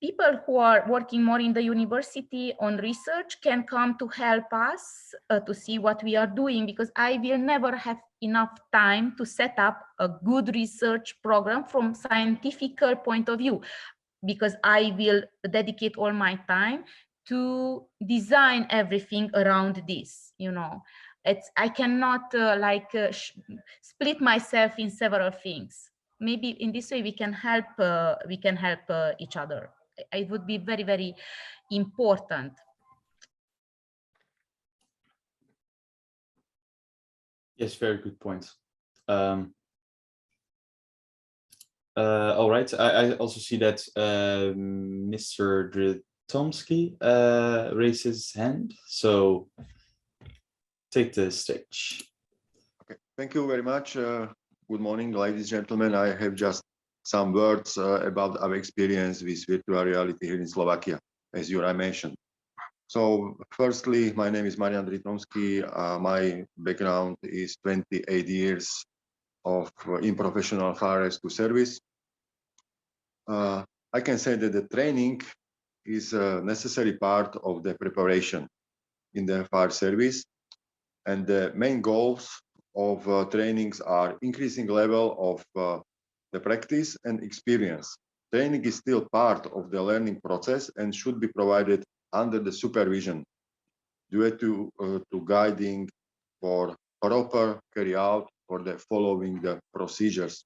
Speaker 10: People who are working more in the university on research can come to help us to see what we are doing, because I will never have enough time to set up a good research program from scientific point of view, because I will dedicate all my time to design everything around this. You know, I cannot split myself in several things. Maybe in this way we can help each other. It would be very, very important.
Speaker 3: Yes, very good point. All right. I also see that Mr. Dretomsky raised his hand. So take the stage.
Speaker 13: Okay. Thank you very much. Good morning, ladies and gentlemen. I have just some words about our experience with virtual reality here in Slovakia, as Juraj mentioned. So firstly, my name is Marian Dretomsky. My background is 28 years of in professional fire rescue service. I can say that the training is a necessary part of the preparation in the fire service. And the main goals of trainings are increasing level of the practice and experience. Training is still part of the learning process and should be provided under the supervision due to guiding for proper carry out for the following the procedures.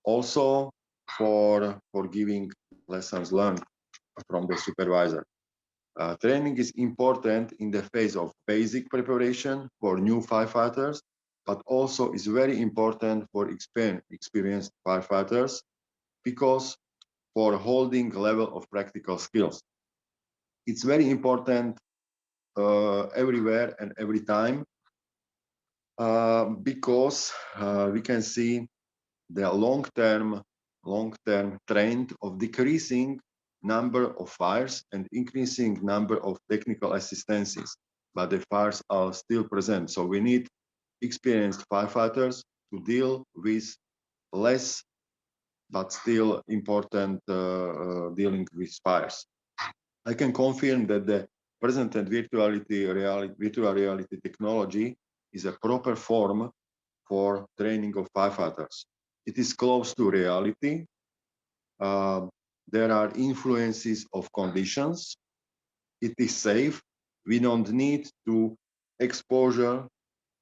Speaker 13: Also for giving lessons learned from the supervisor. Training is important in the phase of basic preparation for new firefighters, but also is very important for experienced firefighters, because for holding level of practical skills. It's very important everywhere and every time, because we can see the long-term trend of decreasing number of fires and increasing number of technical assistances, but the fires are still present. So we need experienced firefighters to deal with less, but still important dealing with fires. I can confirm that the presented virtual reality technology is a proper form for training of firefighters. It is close to reality. There are influences of conditions. It is safe. We don't need to exposure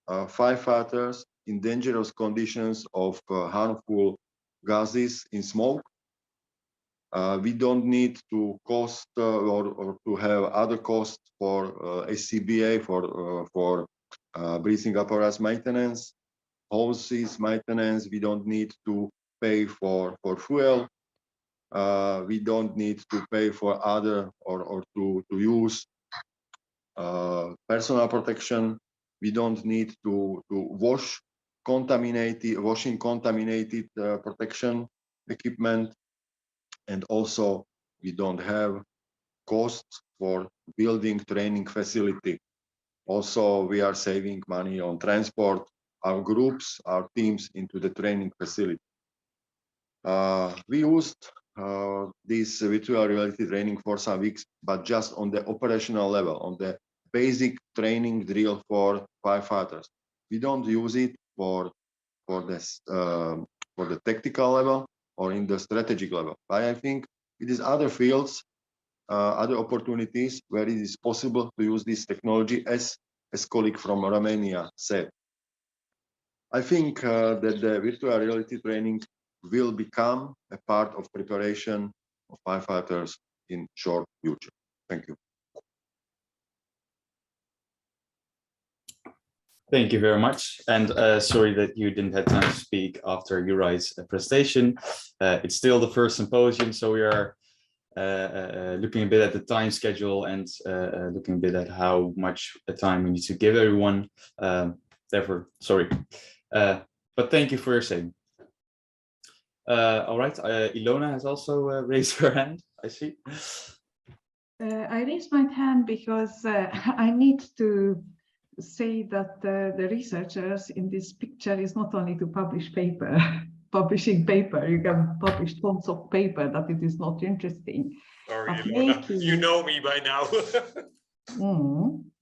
Speaker 13: firefighters in dangerous conditions of harmful gases in smoke. We don't need to cost or to have other costs for SCBA, for breathing apparatus maintenance, hoses maintenance. We don't need to pay for fuel. We don't need to pay for other or to use personal protection. We don't need to washing contaminated protection equipment. And also we don't have costs for building training facility. Also, we are saving money on transport, our groups, our teams into the training facility. We used this virtual reality training for some weeks, but just on the operational level, on the basic training drill for firefighters. We don't use it for the tactical level or in the strategic level. But I think it is other fields, other opportunities where it is possible to use this technology, as colleague from Romania said. I think that the virtual reality training will become a part of preparation of firefighters in short future. Thank you.
Speaker 3: Thank you very much. And sorry that you didn't have time to speak after Juraj's presentation. It's still the first symposium, so we are looking a bit at the time schedule and looking a bit at how much time we need to give everyone. Therefore, sorry. But thank you for your saying. All right, Ilona has also raised her hand, I see.
Speaker 7: I raised my hand because I need to say that the researchers in this picture is not only to publish paper, publishing paper. You can publish tons of paper that it is not interesting.
Speaker 5: Sorry, Ilona, you know me by now.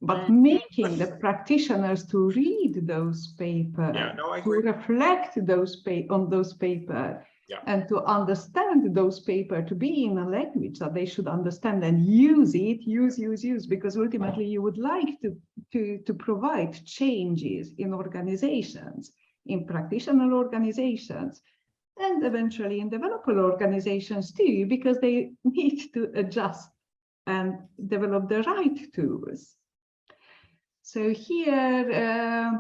Speaker 7: But making the practitioners to read those papers, to reflect on those papers, and to understand those papers, to be in a language that they should understand and use it, use, because ultimately you would like to provide changes in organizations, in practitioner organizations, and eventually in developer organizations too, because they need to adjust and develop the right tools. So here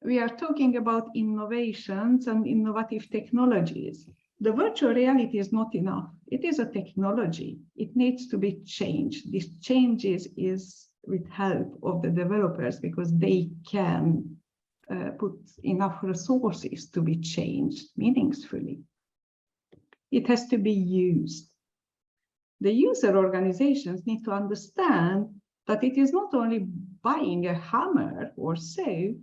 Speaker 7: we are talking about innovations and innovative technologies. The virtual reality is not enough. It is a technology. It needs to be changed. This changes is with help of the developers because they can put enough resources to be changed meaningfully. It has to be used. The user organizations need to understand that it is not only buying a hammer or so.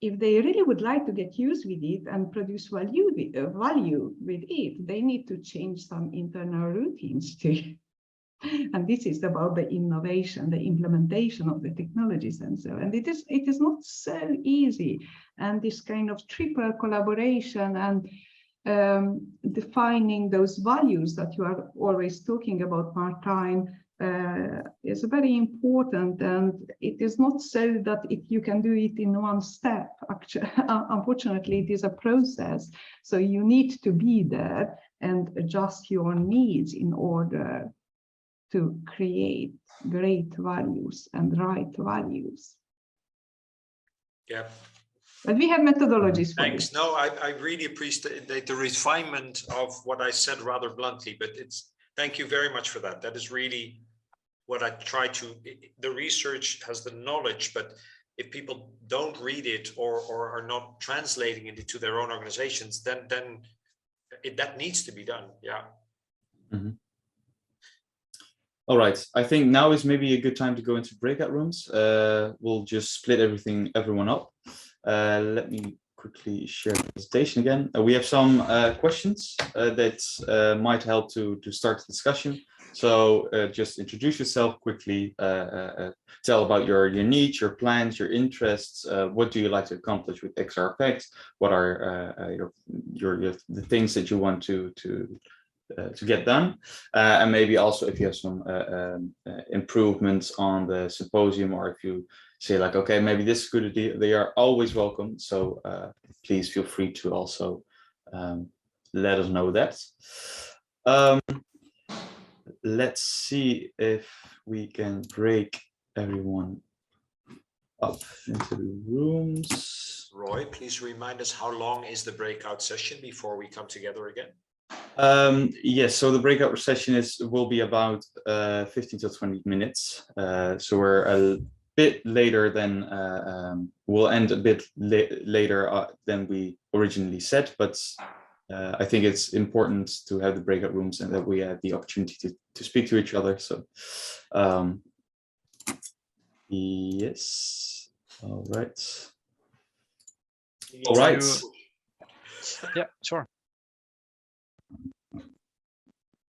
Speaker 7: If they really would like to get used with it and produce value with it, they need to change some internal routines too. And this is about the innovation, the implementation of the technologies and so. And it is not so easy. And this kind of triple collaboration and defining those values that you are always talking about part-time is very important, and it is not so that you can do it in one step. Actually, unfortunately, it is a process. So you need to be there and adjust your needs in order to create great values and right values.
Speaker 5: Yeah.
Speaker 7: But we have methodologies for
Speaker 5: Thanks.
Speaker 7: this.
Speaker 5: No, I really appreciate the refinement of what I said rather bluntly, but thank you very much for that. That is really what I try to, the research has the knowledge, but if people don't read it or are not translating it into their own organizations, then that needs to be done. Yeah.
Speaker 3: Mm-hmm. All right. I think now is maybe a good time to go into breakout rooms. We'll just split everyone up. Let me quickly share the presentation again. We have some questions that might help to start the discussion. So just introduce yourself quickly, tell about your needs, your plans, your interests. What do you like to accomplish with XR Effect? What are the things that you want to get done, and maybe also if you have some improvements on the symposium, or if you say like, okay, maybe this is a good idea, they are always welcome. So please feel free to also let us know that. Let's see if we can break everyone up into the rooms.
Speaker 5: Roy, please remind us, how long is the breakout session before we come together again?
Speaker 3: Yes, so the breakout session will be about 15 to 20 minutes. So we're a bit later than we'll end a bit later than we originally said, but I think it's important to have the breakout rooms and that we have the opportunity to speak to each other. So yes, all right. All right.
Speaker 8: Yeah, sure.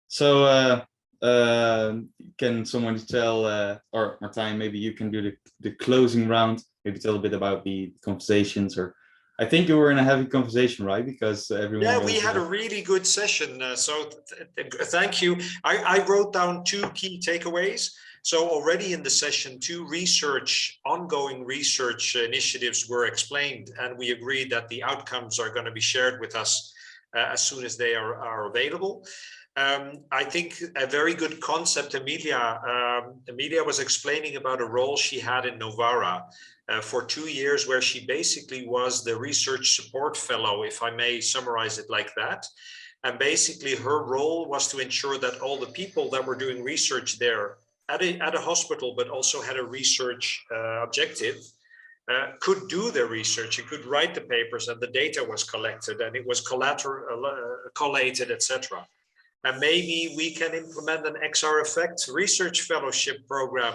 Speaker 3: So can someone tell, or Martijn, maybe you can do the closing round, maybe tell a bit about the conversations, or I think you were in a heavy conversation, right? Because everyone.
Speaker 5: Yeah, we had a really good session. So thank you. I wrote down 2 key takeaways. So already in the session, 2 ongoing research initiatives were explained, and we agreed that the outcomes are going to be shared with us as soon as they are available. I think a very good concept, Emilia was explaining about a role she had in Novara for 2 years, where she basically was the research support fellow, if I may summarize it like that. And basically her role was to ensure that all the people that were doing research there at a hospital, but also had a research objective, could do their research and could write the papers, and the data was collected and it was collated, etc. And maybe we can implement an XR Effect research fellowship program.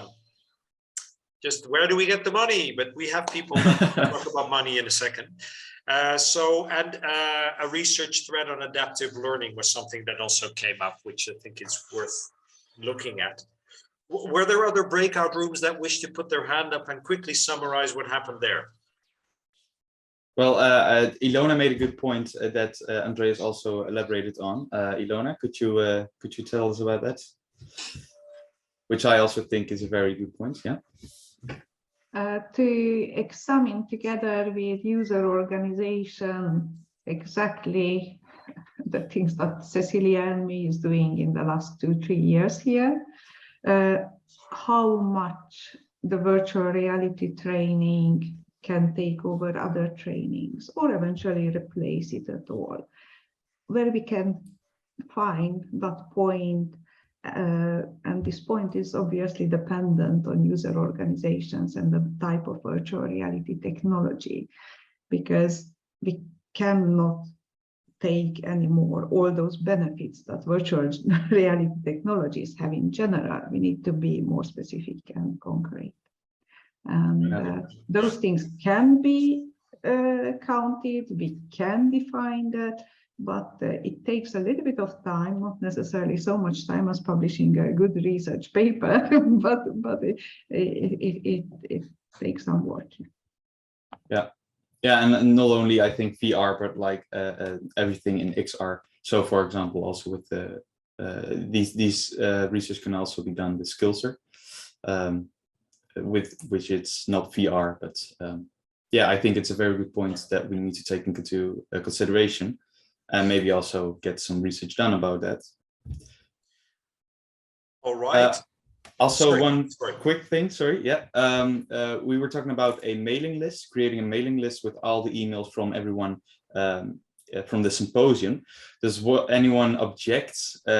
Speaker 5: Just where do we get the money? But we have people that talk about money in a second. A research thread on adaptive learning was something that also came up, which I think is worth looking at. Were there other breakout rooms that wish to put their hand up and quickly summarize what happened there?
Speaker 3: Well, Ilona made a good point that Andreas also elaborated on. Ilona, could you tell us about that? Which I also think is a very good point. Yeah.
Speaker 7: To examine together with user organization exactly the things that Cecilia and me is doing in the last 2-3 years here, how much the virtual reality training can take over other trainings or eventually replace it at all, where we can find that point. And this point is obviously dependent on user organizations and the type of virtual reality technology, because we cannot take anymore all those benefits that virtual reality technologies have in general. We need to be more specific and concrete. And those things can be counted, we can define that, but it takes a little bit of time, not necessarily so much time as publishing a good research paper, but it takes some work.
Speaker 3: Yeah. Yeah, and not only I think VR, but like everything in XR. So, for example, also with these research can also be done with Skillser, with which it's not VR, but yeah, I think it's a very good point that we need to take into consideration, and maybe also get some research done about that.
Speaker 5: All right.
Speaker 3: Also, one quick thing, sorry, yeah. We were talking about a mailing list, creating a mailing list with all the emails from everyone from the symposium. Does anyone object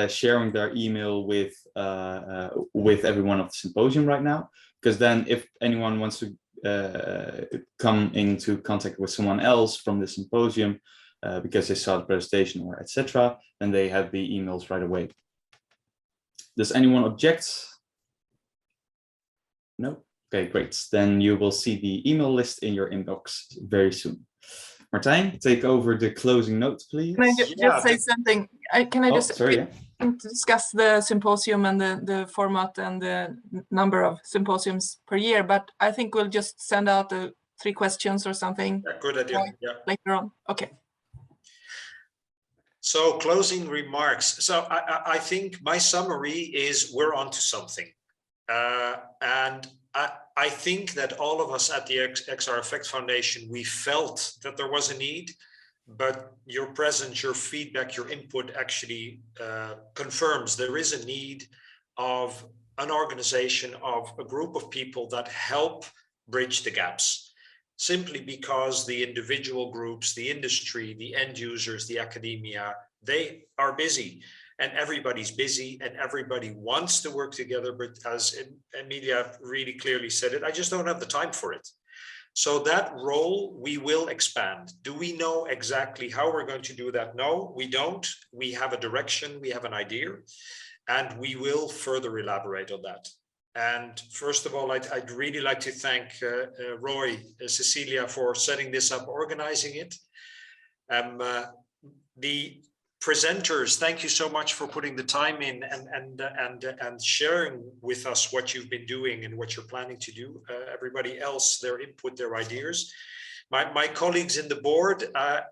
Speaker 3: sharing their email with everyone of the symposium right now? Because then if anyone wants to come into contact with someone else from the symposium because they saw the presentation or etc., then they have the emails right away. Does anyone object? No? Okay, great. Then you will see the email list in your inbox very soon. Martijn, take over the closing notes, please.
Speaker 1: Can I just say something? Can I just
Speaker 3: sorry, yeah.
Speaker 1: to discuss the symposium and the format and the number of symposiums per year, but I think we'll just send out 3 questions or something.
Speaker 5: Yeah, good idea. Yeah.
Speaker 1: Later on. Okay.
Speaker 5: So closing remarks. So I think my summary is we're onto something. And I think that all of us at the XR Effect Foundation, we felt that there was a need, but your presence, your feedback, your input actually confirms there is a need of an organization, of a group of people that help bridge the gaps, simply because the individual groups, the industry, the end users, the academia, they are busy. And everybody's busy and everybody wants to work together. But as Emilia really clearly said it, I just don't have the time for it. So that role we will expand. Do we know exactly how we're going to do that? No, we don't. We have a direction, we have an idea, and we will further elaborate on that. And first of all, I'd really like to thank Roy, Cecilia for setting this up, organizing it. The presenters, thank you so much for putting the time in and sharing with us what you've been doing and what you're planning to do. Everybody else, their input, their ideas. My colleagues in the board,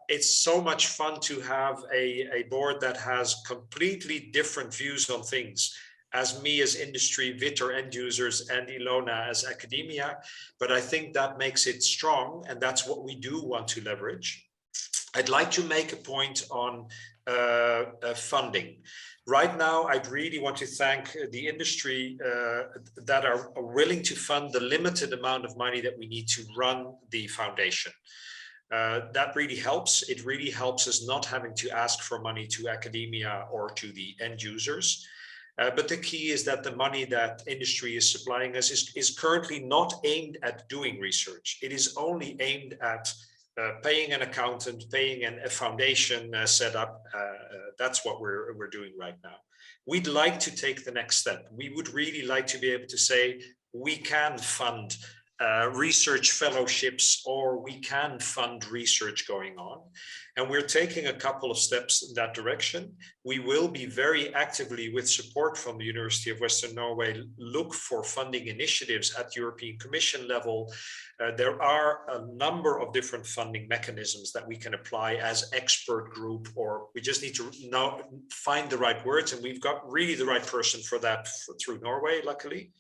Speaker 5: it's so much fun to have a board that has completely different views on things. As me as industry, Vitor end users, and Ilona as academia. But I think that makes it strong, and that's what we do want to leverage. I'd like to make a point on funding. Right now, I'd really want to thank the industry that are willing to fund the limited amount of money that we need to run the foundation. That really helps. It really helps us not having to ask for money to academia or to the end users. But the key is that the money that industry is supplying us is currently not aimed at doing research. It is only aimed at paying an accountant, paying a foundation setup. That's what we're doing right now. We'd like to take the next step. We would really like to be able to say we can fund research fellowships, or we can fund research going on. And we're taking a couple of steps in that direction. We will be very actively, with support from the University of Western Norway, look for funding initiatives at European Commission level. There are a number of different funding mechanisms that we can apply as expert group, or we just need to now find the right words. And we've got really the right person for that through Norway, luckily.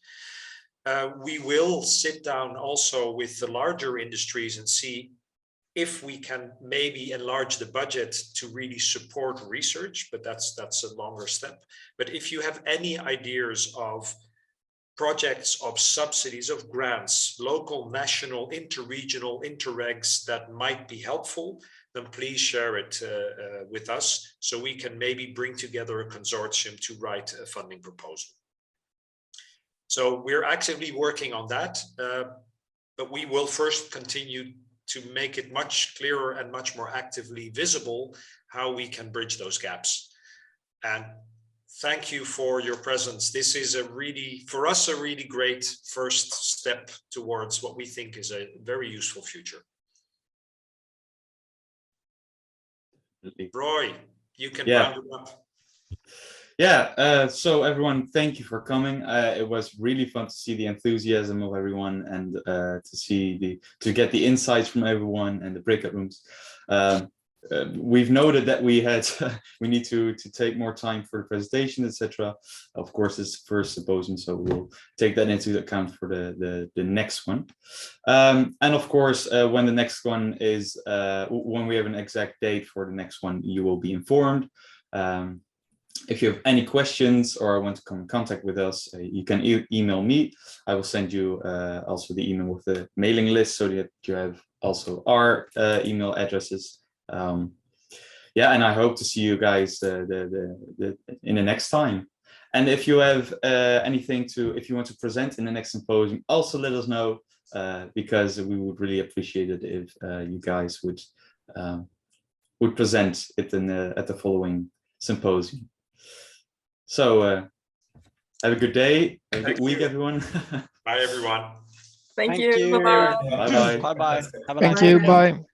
Speaker 5: We will sit down also with the larger industries and see if we can maybe enlarge the budget to really support research, but that's a longer step. But if you have any ideas of projects, of subsidies, of grants, local, national, interregional, interregs that might be helpful, then please share it with us so we can maybe bring together a consortium to write a funding proposal. So we're actively working on that, but we will first continue to make it much clearer and much more actively visible how we can bridge those gaps. And thank you for your presence. This is for us, a really great first step towards what we think is a very useful future. Roy, you can round it up.
Speaker 3: Yeah, so everyone, thank you for coming. It was really fun to see the enthusiasm of everyone and to get the insights from everyone and the breakout rooms. We've noted that we need to take more time for the presentation, etc. Of course, it's the first symposium, so we'll take that into account for the next one. And of course, when the next one is, when we have an exact date for the next one, you will be informed. If you have any questions or want to come in contact with us, you can email me. I will send you also the email with the mailing list so that you have also our email addresses. Yeah, and I hope to see you guys in the next time. And if you have if you want to present in the next symposium, also let us know, because we would really appreciate it if you guys would present it at the following symposium. So have a good day, have a good week, everyone.
Speaker 5: Bye, everyone.
Speaker 1: Thank you. Bye-bye.
Speaker 3: Bye-bye.
Speaker 8: Bye-bye. Have a
Speaker 7: Thank
Speaker 8: nice
Speaker 7: you.
Speaker 8: weekend.
Speaker 7: Bye.